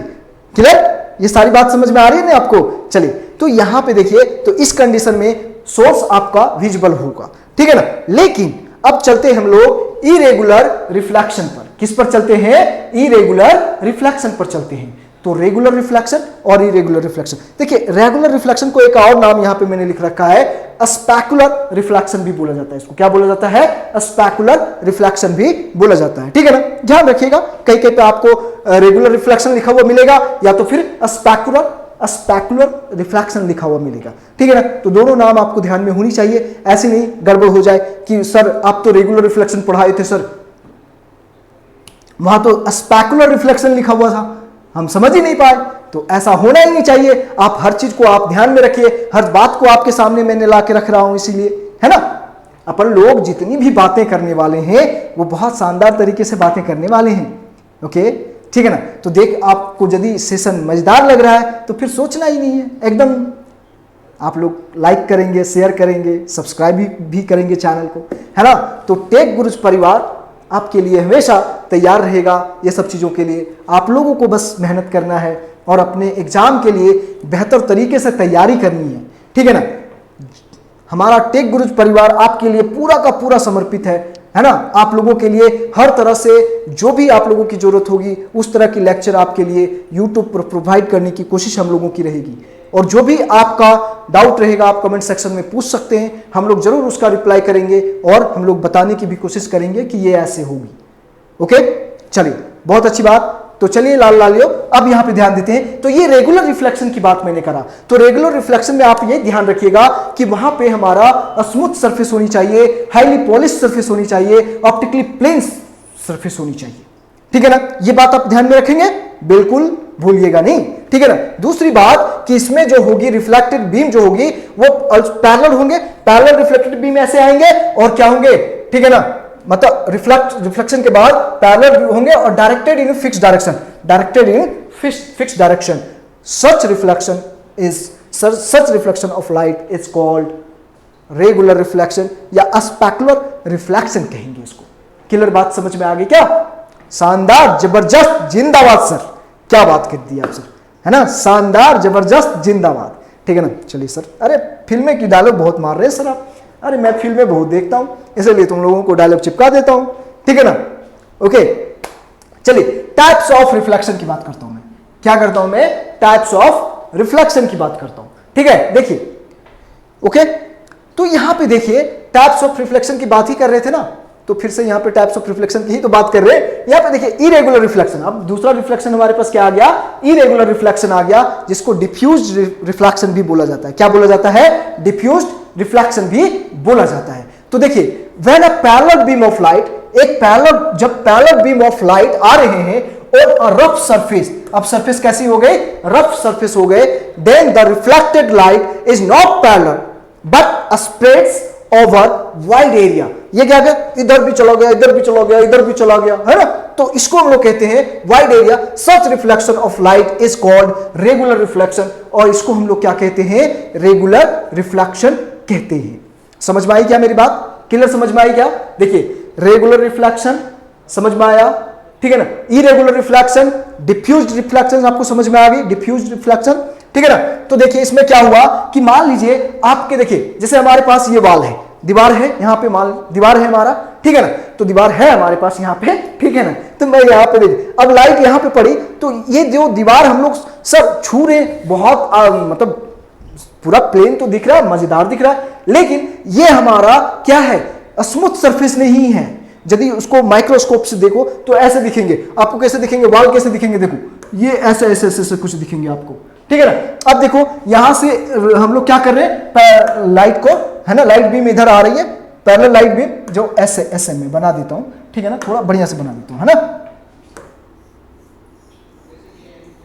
क्लियर, ये सारी बात समझ में आ रही है ना आपको। चलिए तो यहां पे देखिए, तो इस कंडीशन में सोर्स आपका विजिबल होगा, ठीक है ना। लेकिन अब चलते हैं हम लोग इरेगुलर रिफ्लेक्शन पर। किस पर चलते हैं? इरेगुलर रिफ्लेक्शन पर चलते हैं। तो रेगुलर रिफ्लेक्शन और इरेगुलर रिफ्लेक्शन, देखिए रेगुलर रिफ्लेक्शन को एक और नाम यहां पे मैंने लिख रखा है, स्पेकुलर रिफ्लेक्शन भी बोला जाता है। इसको क्या बोला जाता है? स्पेकुलर रिफ्लेक्शन भी बोला जाता है, ठीक है ना। ध्यान रखिएगा, कहीं कहीं पे आपको रेगुलर रिफ्लेक्शन लिखा हुआ मिलेगा या तो फिर स्पेकुलर रिफ्लेक्शन लिखा हुआ मिलेगा, ठीक है ना। तो दोनों नाम आपको ध्यान में होनी चाहिए, ऐसे नहीं गड़बड़ हो जाए कि सर आप तो रेगुलर रिफ्लेक्शन पढ़ाए थे सर, वहां तो स्पेकुलर रिफ्लेक्शन लिखा हुआ था, हम समझ ही नहीं पाए। तो ऐसा होना ही नहीं चाहिए। आप हर चीज को आप ध्यान में रखिए, हर बात को आपके सामने मैंने ला के रख रहा हूं इसीलिए, है ना। अपन लोग जितनी भी बातें करने वाले हैं वो बहुत शानदार तरीके से बातें करने वाले हैं, ओके, ठीक है ना। तो देख, आपको यदि सेशन मजेदार लग रहा है तो फिर सोचना ही नहीं है, एकदम आप लोग लाइक करेंगे, शेयर करेंगे, सब्सक्राइब भी करेंगे चैनल को, है ना। तो टेक गुरुज परिवार आपके लिए हमेशा तैयार रहेगा ये सब चीज़ों के लिए। आप लोगों को बस मेहनत करना है और अपने एग्जाम के लिए बेहतर तरीके से तैयारी करनी है, ठीक है ना। हमारा टेक गुरुज परिवार आपके लिए पूरा का पूरा समर्पित है ना। आप लोगों के लिए हर तरह से जो भी आप लोगों की जरूरत होगी उस तरह की लेक्चर आपके लिए यूट्यूब पर प्रोवाइड करने की कोशिश हम लोगों की रहेगी। और जो भी आपका डाउट रहेगा आप कमेंट सेक्शन में पूछ सकते हैं, हम लोग जरूर उसका रिप्लाई करेंगे और हम लोग बताने की भी कोशिश करेंगे कि ये ऐसे होगी, ओके। चलिए बहुत अच्छी बात। तो चलिए लाल लालियो अब यहां पे ध्यान देते हैं। तो ये रेगुलर रिफ्लेक्शन की बात मैंने करा, तो रेगुलर रिफ्लेक्शन में आप ये ध्यान रखिएगा कि वहां पे हमारा स्मूथ सरफेस होनी चाहिए, हाईली पॉलिश सरफेस होनी चाहिए, ऑप्टिकली प्लेन सरफेस होनी चाहिए, ठीक है ना। ये बात आप ध्यान में रखेंगे, बिल्कुल भूलिएगा नहीं, ठीक है ना। दूसरी बात कि इसमें जो होगी रिफ्लेक्टेड बीम जो होगी वो पैरेलल होंगे, पैरेलल रिफ्लेक्टेड बीम ऐसे आएंगे और क्या होंगे, ठीक है ना, मतलब रिफ्लेक्शन के बाद पैरेलल होंगे और directed in fix direction, directed in fix direction. Such reflection of light is called regular reflection या स्पेकुलर रिफ्लेक्शन कहेंगे इसको। क्लियर बात समझ में आ गई क्या? शानदार, जबरदस्त, जिंदाबाद सर, क्या बात कर दी आप सर, है ना। शानदार, जबरदस्त, जिंदाबाद, ठीक है ना। चलिए सर, अरे फिल्में की डायलॉग बहुत मार रहे हैं सर आप। अरे मैं फिल्में बहुत देखता हूं इसलिए तुम लोगों को डायलॉग चिपका देता हूं, ठीक है ना, ओके। चलिए टाइप्स ऑफ रिफ्लेक्शन की बात करता हूं मैं। क्या करता हूं मैं? टाइप्स ऑफ रिफ्लेक्शन की बात करता हूं, ठीक है। देखिए, ओके, तो यहां पे देखिए टाइप्स ऑफ रिफ्लेक्शन की बात ही कर रहे थे ना, तो फिर से यहां पे टाइप्स ऑफ रिफ्लेक्शन की ही तो बात कर रहे हैं। यहां पे देखिए इरेगुलर रिफ्लेक्शन, अब दूसरा रिफ्लेक्शन हमारे पास क्या आ गया? इरेगुलर रिफ्लेक्शन आ गया, जिसको डिफ्यूज्ड रिफ्लेक्शन भी बोला जाता है। क्या बोला जाता है? डिफ्यूज्ड रिफ्लेक्शन भी बोला जाता है। तो देखिए when a parallel beam of light, जब पैरेलल बीम ऑफ लाइट आ रहे हैं और रफ सरफेस, अब सरफेस कैसी हो गई? रफ सरफेस हो गए, then the reflected light is not parallel but spreads over wide area. ये क्या गया? इधर भी चला गया, इधर भी चला गया, इधर भी चला गया, है ना। तो इसको हम लोग कहते हैं wide area. Such reflection of light is called regular reflection, और इसको हम लोग क्या कहते हैं? रेगुलर रिफ्लेक्शन कहते हैं। समझ में आई क्या मेरी बात? क्लियर समझ में आई क्या? देखिए रेगुलर रिफ्लेक्शन समझ में आया, ठीक है ना। इरेगुलर रिफ्लेक्शन, डिफ्यूज्ड रिफ्लेक्शन आपको समझ में आ गई, डिफ्यूज्ड रिफ्लेक्शन, ठीक है ना। तो देखिए इसमें क्या हुआ कि मान लीजिए आपके, देखिए जैसे हमारे पास ये वाल है, दीवार है यहाँ पे, मान दीवार है हमारा, ठीक है ना। तो दीवार है हमारे पास यहाँ पे, ठीक है ना। तो मैं यहाँ पे अब लाइट यहाँ पे पड़ी तो ये जो दीवार हम लोग सब छू रहे, बहुत मतलब पूरा प्लेन तो दिख रहा है, मजेदार दिख रहा है, लेकिन ये हमारा क्या है? स्मूथ सरफेस नहीं है। यदि उसको माइक्रोस्कोप से देखो तो ऐसे दिखेंगे आपको। कैसे दिखेंगे? वाल कैसे दिखेंगे? देखो ये ऐसे ऐसे ऐसे, ऐसे कुछ दिखेंगे आपको, ठीक है ना। अब देखो यहां से हम लोग क्या कर रहे हैं? लाइट को, है ना, लाइट बीम इधर आ रही है, पैरेलल लाइट बीम जो ऐसे ऐसे में बना देता हूं, ठीक है ना, थोड़ा बढ़िया से बना देता हूं, है ना,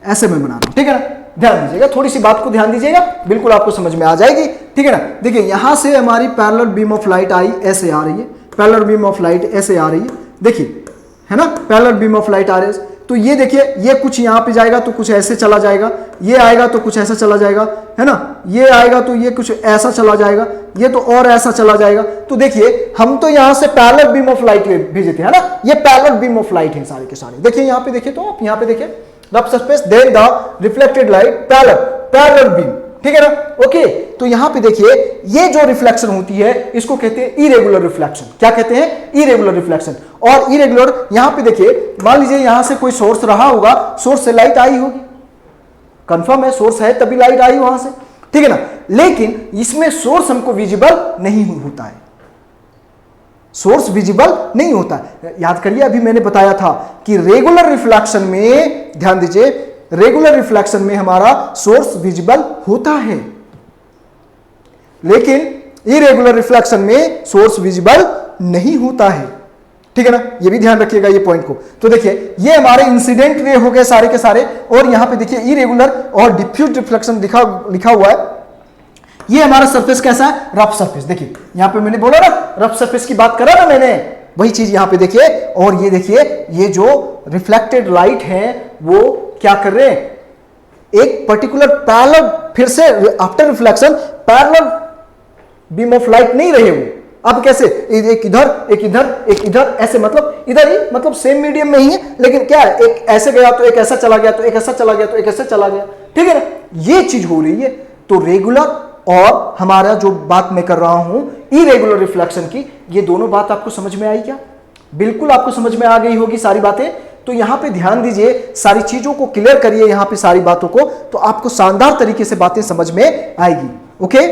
ऐसे में बना रहा हूं, ठीक है ना। ध्यान दीजिएगा, थोड़ी सी बात को ध्यान दीजिएगा, बिल्कुल आपको समझ में आ जाएगी, ठीक है ना। देखिए यहां से हमारी पैरेलल बीम ऑफ लाइट आई, ऐसे आ रही है, पैरेलल बीम ऑफ लाइट ऐसे आ रही है, देखिए, है ना, पैरेलल बीम ऑफ लाइट आ रही है। तो ये देखिए, ये कुछ यहां पे जाएगा तो कुछ ऐसे चला जाएगा, ये आएगा तो कुछ ऐसा चला जाएगा, है ना, ये आएगा तो ये कुछ ऐसा चला जाएगा, ये तो और ऐसा चला जाएगा। तो देखिए हम तो यहां से पैरेलल बीम ऑफ लाइट भेजे थे, है ना, ये पैरेलल बीम ऑफ लाइट है सारे के सारे। देखिए यहां पे देखिए, तो आप यहां पे देखिए rough surface then the reflected light parallel beam, ठीक है ना। ओके, तो यहां पे देखिए ये जो रिफ्लेक्शन होती है इसको कहते हैं इरेगुलर रिफ्लेक्शन। क्या कहते हैं? Irregular reflection. और इरेगुलर यहां पे देखिए, मान लीजिए यहां से कोई सोर्स रहा होगा, सोर्स से लाइट आई होगी, कंफर्म है, सोर्स है तभी लाइट आई वहां से, ठीक है ना। लेकिन इसमें सोर्स हमको विजिबल नहीं होता है, सोर्स विजिबल नहीं होता है। याद करिए अभी मैंने बताया था कि रेगुलर रिफ्लेक्शन में, ध्यान दीजिए, रेगुलर रिफ्लेक्शन में हमारा सोर्स विजिबल होता है, लेकिन इरेगुलर रिफ्लेक्शन में सोर्स विजिबल नहीं होता है, ठीक है ना। ये भी ध्यान रखिएगा ये पॉइंट को। तो देखिए ये हमारे इंसिडेंट रे हो गए सारे के सारे, और यहां पे देखिए इरेगुलर और डिफ्यूज रिफ्लेक्शन लिखा हुआ है। ये हमारा सरफेस कैसा है? Rough surface. देखिए यहां पे मैंने बोला ना, रफ सरफेस की बात करा ना मैंने, वही चीज यहां पे देखिए। और ये देखिए ये जो रिफ्लेक्टेड लाइट है वो क्या कर रहे हैं, एक पर्टिकुलर पैरेलल, फिर से after reflection parallel beam of light नहीं रहे वो। अब कैसे? एक इधर एक इधर एक इधर, ऐसे मतलब इधर ही, मतलब सेम मीडियम में ही है, लेकिन क्या है, एक ऐसे गया तो एक ऐसा चला गया, तो एक ऐसा चला गया तो एक ऐसा चला गया, ठीक है ना। ये चीज हो रही है। तो रेगुलर और हमारा जो बात मैं कर रहा हूं इरेगुलर रिफ्लेक्शन की, ये दोनों बात आपको समझ में आई क्या? बिल्कुल आपको समझ में आ गई होगी सारी बातें। तो यहां पे ध्यान दीजिए, सारी चीजों को क्लियर करिए यहां पे सारी बातों को, तो आपको शानदार तरीके से बातें समझ में आएगी। Okay,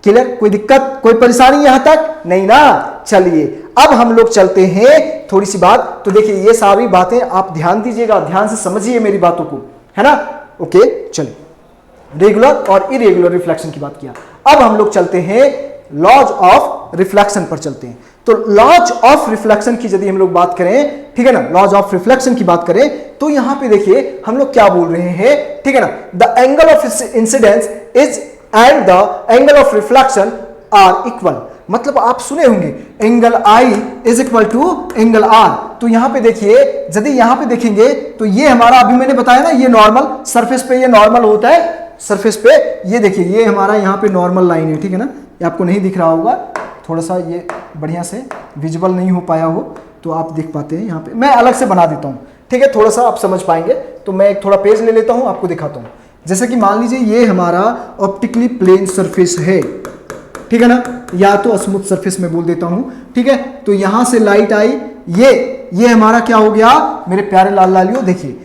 clear? कोई दिक्कत, कोई परेशानी यहां तक नहीं ना? चलिए अब हम लोग चलते हैं थोड़ी सी बात। तो देखिए ये सारी बातें आप ध्यान दीजिएगा, ध्यान से समझिए मेरी बातों को, है ना। ओके चलिए, रेगुलर और इरेगुलर रिफ्लेक्शन की बात किया। अब हम लोग चलते हैं लॉज ऑफ रिफ्लेक्शन पर चलते हैं। तो लॉज ऑफ रिफ्लेक्शन की यदि हम लोग बात करें, ठीक है ना, लॉज ऑफ रिफ्लेक्शन की बात करें, तो यहां पे देखिए हम लोग क्या बोल रहे हैं, ठीक है ना। The angle of incidence is and the angle of reflection are equal. मतलब आप सुने होंगे angle I is equal to angle R. तो यहां पे देखिए, यदि यहां पे देखेंगे तो ये हमारा, अभी मैंने बताया ना, ये नॉर्मल सरफेस पे ये नॉर्मल होता है, सरफेस पे ये देखिए ये हमारा यहाँ पे नॉर्मल लाइन है, ठीक है ना। ये आपको नहीं दिख रहा होगा, थोड़ा सा ये बढ़िया से विजुअल नहीं हो पाया हो तो आप देख पाते हैं। यहाँ पे मैं अलग से बना देता हूँ, ठीक है, थोड़ा सा आप समझ पाएंगे। तो मैं एक थोड़ा पेज ले लेता हूँ, आपको दिखाता हूँ। जैसे कि मान लीजिए ये हमारा ऑप्टिकली प्लेन सरफेस है, ठीक है ना, या तो स्मूथ सरफेस में बोल देता हूँ, ठीक है। तो यहाँ से लाइट आई, ये हमारा क्या हो गया मेरे प्यारे लाल लालियों, देखिए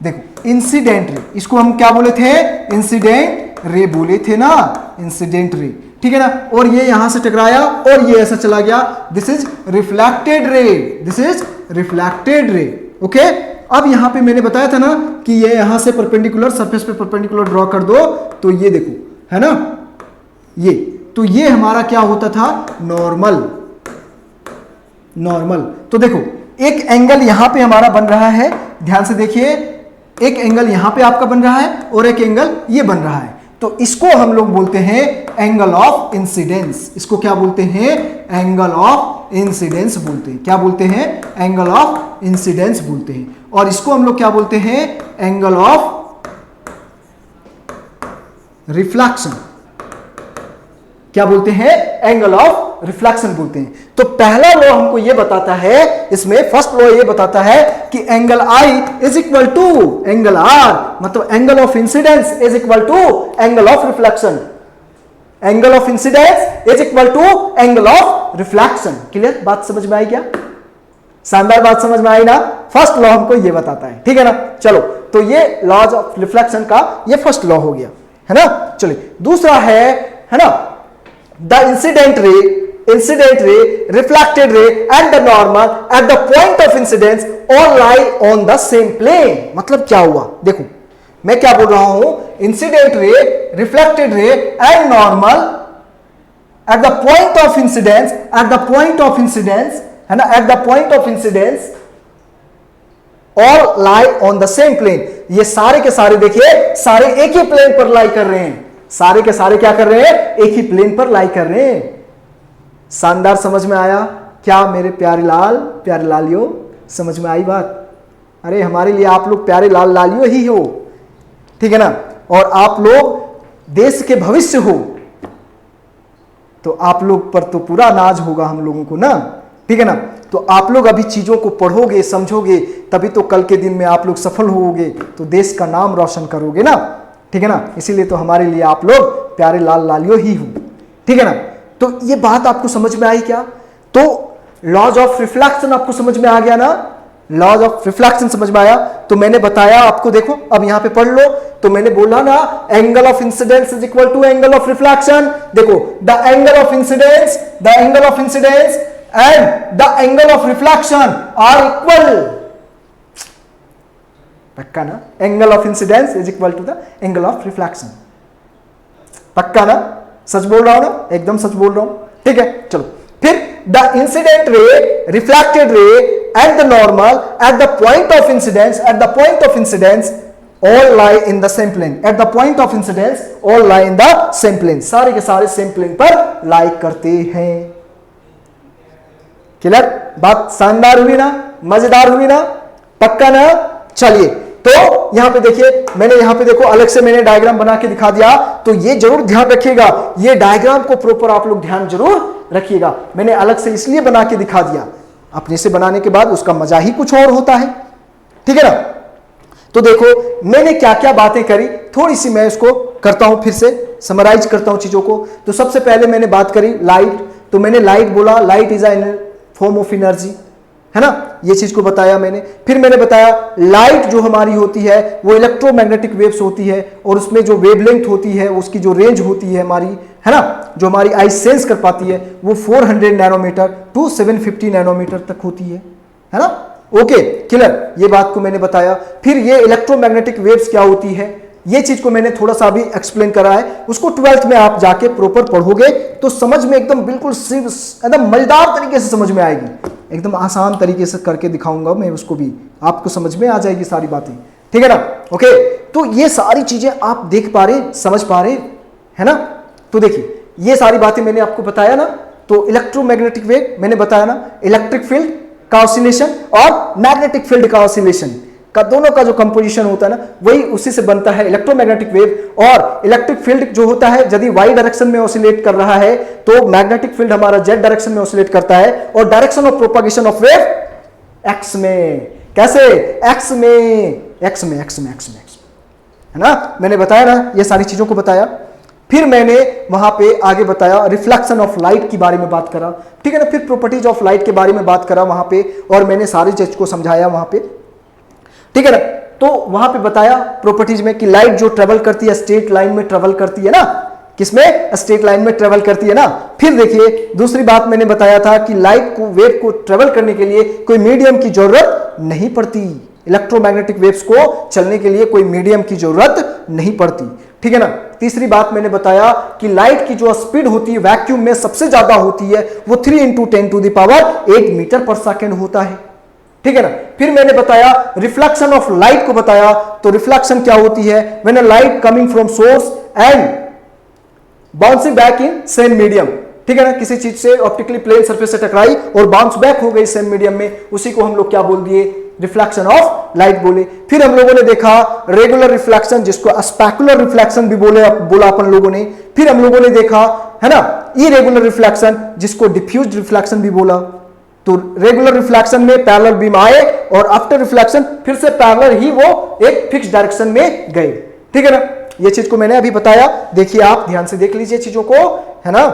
देखो इंसिडेंट रे, इसको हम क्या बोले थे? इंसिडेंट रे बोले थे ना, इंसिडेंट रे, ठीक है ना। और ये यहां से टकराया और ये ऐसा चला गया, this is reflected ray, this is reflected ray. Okay, अब यहां पे मैंने बताया था ना कि ये यहां से परपेंडिकुलर, सरफेस पे परपेंडिकुलर ड्रॉ कर दो, तो ये देखो, है ना, ये तो ये हमारा क्या होता था? Normal, normal. तो देखो एक एंगल यहां पे हमारा बन रहा है, ध्यान से देखिए, एक एंगल यहां पे आपका बन रहा है और एक एंगल ये बन रहा है। तो इसको हम लोग बोलते हैं एंगल ऑफ इंसिडेंस। इसको क्या बोलते हैं? एंगल ऑफ इंसिडेंस बोलते हैं। क्या बोलते हैं? एंगल ऑफ इंसिडेंस बोलते हैं। और इसको हम लोग क्या बोलते हैं? Angle of reflection. क्या बोलते हैं? एंगल ऑफ रिफ्लेक्शन बोलते हैं। तो पहला लॉ हमको यह बताता है, इसमें फर्स्ट लॉ यह बताता है कि angle I is equal to angle R, मतलब angle of incidence is equal to angle of reflection. Angle of incidence is equal to angle of reflection. Clear? बात समझ में आई क्या? शानदार बात समझ में आई ना? फर्स्ट लॉ हमको यह बताता है, ठीक है ना। चलो, तो ये लॉज ऑफ रिफ्लेक्शन का ये फर्स्ट लॉ हो गया, है ना। चलिए दूसरा है ना, the incident ray, reflected ray and the normal at the point of incidence all lie on the same plane। मतलब क्या हुआ? देखो मैं क्या बोल रहा हूं, incident ray, reflected ray and normal at the point of incidence, है ना, at the point of incidence all lie on the same plane. ये सारे के सारे देखिए, सारे एक ही प्लेन पर लाई कर रहे हैं, सारे के सारे क्या कर रहे हैं? एक ही प्लेन पर लाई कर रहे हैं। शानदार, समझ में आया क्या मेरे प्यारे लाल प्यारे लालियों? समझ में आई बात? अरे हमारे लिए आप लोग प्यारे लाल लालियों ही हो, ठीक है ना, और आप लोग देश के भविष्य हो, तो आप लोग पर तो पूरा नाज होगा हम लोगों को ना, ठीक है ना। तो आप लोग अभी चीजों को पढ़ोगे, समझोगे, तभी तो कल के दिन में आप लोग सफल होगे, तो देश का नाम रोशन करोगे ना, ठीक है ना। इसीलिए तो हमारे लिए आप लोग प्यारे लाल लालियो ही हो, ठीक है ना। तो ये बात आपको समझ में आई क्या? तो लॉज ऑफ रिफ्लेक्शन आपको समझ में आ गया ना, लॉज ऑफ रिफ्लेक्शन समझ में आया। तो मैंने बताया आपको, देखो अब यहां पे पढ़ लो, तो मैंने बोला ना angle of incidence is equal to angle of reflection. देखो the angle of incidence and the angle of reflection are equal. पक्का ना? Angle of incidence is equal to the angle of reflection. पक्का ना? सच बोल रहा हूं ना? एकदम सच बोल रहा हूं, ठीक है। चलो फिर the incident ray, reflected ray and the normal at the point of incidence all lie in the same plane. At the point of incidence all lie in the same plane. सारे के सारे सेम प्लेन पर लाई करते हैं। Clear? बात शानदार हुई ना, मजेदार हुई ना, पक्का ना? चलिए तो यहां पे देखिए, मैंने यहां पे देखो अलग से मैंने डायग्राम बना के दिखा दिया, तो ये जरूर ध्यान रखिएगा, ये डायग्राम को प्रॉपर आप लोग ध्यान जरूर रखिएगा। मैंने अलग से इसलिए बना के दिखा दिया, अपने से बनाने के बाद उसका मजा ही कुछ और होता है, ठीक है ना। तो देखो मैंने क्या क्या बातें करी, थोड़ी सी मैं इसको करता हूं, फिर से समराइज करता हूं चीजों को। तो सबसे पहले मैंने बात करी लाइट, तो मैंने लाइट बोला light is a form of energy, है ना, ये चीज को बताया मैंने। फिर मैंने बताया लाइट जो हमारी होती है वो इलेक्ट्रोमैग्नेटिक वेव्स होती है, और उसमें जो वेवलेंथ होती है, उसकी जो रेंज होती है हमारी, है ना, जो हमारी आई सेंस कर पाती है, वो 400 नैनोमीटर टू 750 नैनोमीटर तक होती है ना। ओके क्लियर, ये बात को मैंने बताया। फिर ये इलेक्ट्रोमैग्नेटिक वेव्स क्या होती है, ये चीज को मैंने थोड़ा सा अभी एक्सप्लेन करा है, उसको 12th में आप जाके प्रॉपर पढ़ोगे तो समझ में एकदम बिल्कुल एकदम मजेदार तरीके से समझ में आएगी, एकदम आसान तरीके से करके दिखाऊंगा मैं उसको भी, आपको समझ में आ जाएगी सारी बातें, ठीक है ना। ओके, तो ये सारी चीजें आप देख पा रहे, समझ पा रहे, है ना। तो देखिए ये सारी बातें मैंने आपको बताया ना। तो इलेक्ट्रोमैग्नेटिक वेव मैंने बताया ना, इलेक्ट्रिक फील्ड का ऑसिलेशन और मैग्नेटिक फील्ड का ऑसिलेशन का दोनों का जो कंपोजिशन होता है ना, वही उसी से बनता है इलेक्ट्रोमैग्नेटिक वेव। और इलेक्ट्रिक फील्ड जो होता है, यदि वाई डायरेक्शन में ऑसिलेट कर रहा है तो मैग्नेटिक फील्ड हमारा जेड डायरेक्शन में ऑसिलेट करता है, और direction of propagation of wave x में। कैसे? एक्स में, है ना। मैंने बताया ना, ये सारी चीजों को बताया। फिर मैंने वहां पे आगे बताया रिफ्लेक्शन ऑफ लाइट के बारे में बात करा, ठीक है ना। फिर प्रॉपर्टीज ऑफ लाइट के बारे में बात करा वहां पे, और मैंने सारी चीज को समझाया वहां पे, ठीक है ना। तो वहां पे बताया प्रॉपर्टीज में कि लाइट जो ट्रेवल करती है स्ट्रेट लाइन में ट्रेवल करती है ना, किसमें? स्ट्रेट लाइन में ट्रेवल करती है ना। फिर देखिए दूसरी बात मैंने बताया था कि लाइट को, वेव को ट्रेवल करने के लिए कोई मीडियम की जरूरत नहीं पड़ती, इलेक्ट्रोमैग्नेटिक वेव्स को चलने के लिए कोई मीडियम की जरूरत नहीं पड़ती, ठीक है ना। तीसरी बात मैंने बताया कि लाइट की जो स्पीड होती है वैक्यूम में सबसे ज्यादा होती है, वो 3 × 10⁸ मीटर पर सेकेंड होता है, ठीक है ना। फिर मैंने बताया रिफ्लेक्शन ऑफ लाइट को बताया, तो रिफ्लेक्शन क्या होती है? When a light coming from source and bouncing back in same medium, ठीक है ना। किसी चीज से ऑप्टिकली प्लेन सरफेस से टकराई और बाउंस बैक हो गई सेम मीडियम में, उसी को हम लोग क्या बोल दिए? रिफ्लेक्शन ऑफ लाइट बोले। फिर हम लोगों ने देखा रेगुलर रिफ्लेक्शन, जिसको स्पेकुलर रिफ्लेक्शन भी बोला अपन लोगों ने। फिर हम लोगों ने देखा, है ना, इरेगुलर रिफ्लेक्शन, जिसको डिफ्यूज रिफ्लेक्शन भी बोला। तो रेगुलर रिफ्लेक्शन में पैरेलल बीम आए और आफ्टर रिफ्लेक्शन फिर से पैरेलल ही वो एक फिक्स डायरेक्शन में गए, ठीक है ना। ये चीज को मैंने अभी बताया, देखिए आप ध्यान से देख लीजिए चीजों को, है ना।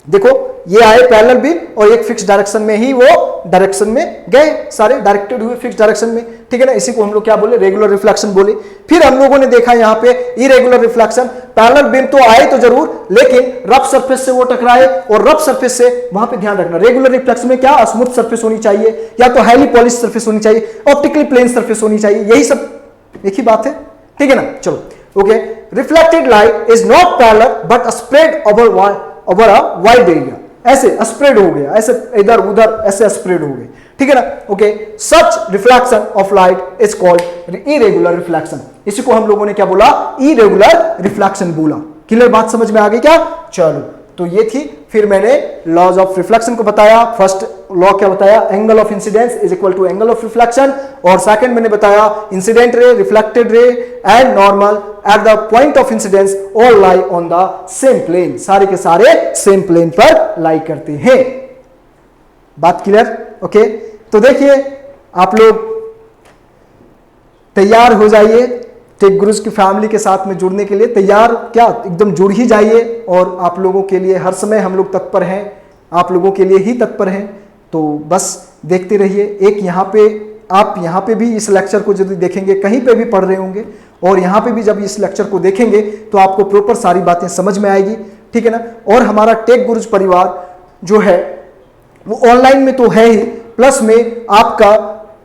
देखो ये आए पैरेलल बीम और एक फिक्स डायरेक्शन में ही वो डायरेक्शन में गए, सारे डायरेक्टेड हुए फिक्स डायरेक्शन में, ठीक है ना। इसी को हम लोग क्या बोले? रेगुलर रिफ्लेक्शन बोले। फिर हम लोगों ने देखा यहाँ पे इरेगुलर रिफ्लेक्शन, पैरेलल बीम तो आए तो जरूर, लेकिन रफ सरफेस से वो टकराए, और रफ सरफेस से वहां पे ध्यान रखना, रेगुलर रिफ्लेक्शन में क्या स्मूथ सरफेस होनी चाहिए, या तो हाईली पॉलिश सरफेस होनी चाहिए, ऑप्टिकली प्लेन सरफेस होनी चाहिए, यही सब एक ही बात है, ठीक है ना। चलो okay, reflected light is not parallel but spread over a wide area, ऐसे स्प्रेड हो गया, ऐसे इधर उधर ऐसे स्प्रेड हो गए, ठीक है ना। Okay, such reflection of light is called irregular reflection. इसी को हम लोगों ने क्या बोला? इरेगुलर रिफ्लेक्शन बोला। क्लियर बात समझ में आ गई क्या? चलो, तो ये थी। फिर मैंने लॉज ऑफ रिफ्लेक्शन को बताया। फर्स्ट लॉ क्या बताया? Angle of incidence is equal to angle of reflection. और सेकंड मैंने बताया incident ray, reflected ray and normal at the point of incidence all lie on the same plane, सारे के सारे सेम प्लेन पर लाई करते हैं। बात क्लियर? ओके, तो देखिए आप लोग तैयार हो जाइए टेक गुरुज की फैमिली के साथ में जुड़ने के लिए। तैयार क्या, एकदम जुड़ ही जाइए। और आप लोगों के लिए हर समय हम लोग तत्पर हैं, आप लोगों के लिए ही तत्पर हैं। तो बस देखते रहिए। एक यहाँ पे आप यहाँ पे भी इस लेक्चर को यदि देखेंगे, कहीं पे भी पढ़ रहे होंगे और यहाँ पे भी जब इस लेक्चर को देखेंगे तो आपको प्रॉपर सारी बातें समझ में आएगी, ठीक है ना। और हमारा टेक गुरुज परिवार जो है वो ऑनलाइन में तो है ही, प्लस में आपका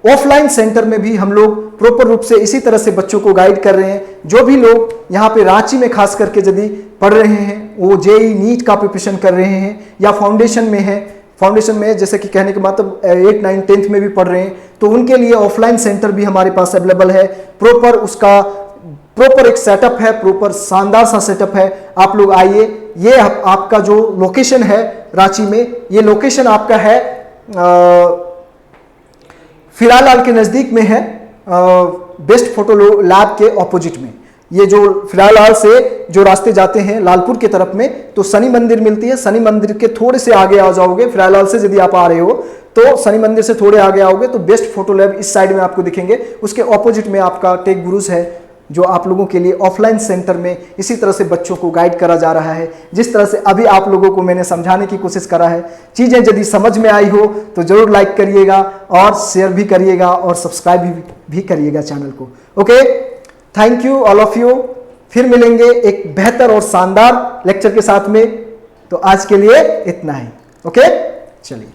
ऑफलाइन सेंटर में भी हम लोग प्रॉपर रूप से इसी तरह से बच्चों को गाइड कर रहे हैं। जो भी लोग यहाँ पे रांची में खास करके यदि पढ़ रहे हैं, वो जेई नीट का प्रिपरेशन कर रहे हैं या फाउंडेशन में है, फाउंडेशन में जैसे कि कहने के मतलब 8, 9, 10th में भी पढ़ रहे हैं, तो उनके लिए ऑफलाइन सेंटर भी हमारे पास अवेलेबल है। प्रॉपर उसका प्रॉपर एक सेटअप है, प्रॉपर शानदार सा सेटअप है। आप लोग आइए। ये आपका जो लोकेशन है रांची में, ये लोकेशन आपका है फिरालाल के नज़दीक में है, बेस्ट फोटो लैब के ऑपोजिट में। ये जो फिरालाल से जो रास्ते जाते हैं लालपुर की तरफ में, तो शनि मंदिर मिलती है। शनि मंदिर के थोड़े से आगे आ जाओगे, फिरालाल से यदि आप आ रहे हो तो शनि मंदिर से थोड़े आगे आओगे तो बेस्ट फोटो लैब इस साइड में आपको दिखेंगे। उसके ऑपोजिट में आपका टेक गुरुज है, जो आप लोगों के लिए ऑफलाइन सेंटर में इसी तरह से बच्चों को गाइड करा जा रहा है। जिस तरह से अभी आप लोगों को मैंने समझाने की कोशिश करा है, चीज़ें यदि समझ में आई हो तो ज़रूर लाइक करिएगा और शेयर भी करिएगा और सब्सक्राइब भी करिएगा चैनल को। Okay, thank you all of you. फिर मिलेंगे एक बेहतर और शानदार लेक्चर के साथ में। तो आज के लिए इतना ही। ओके, चलिए।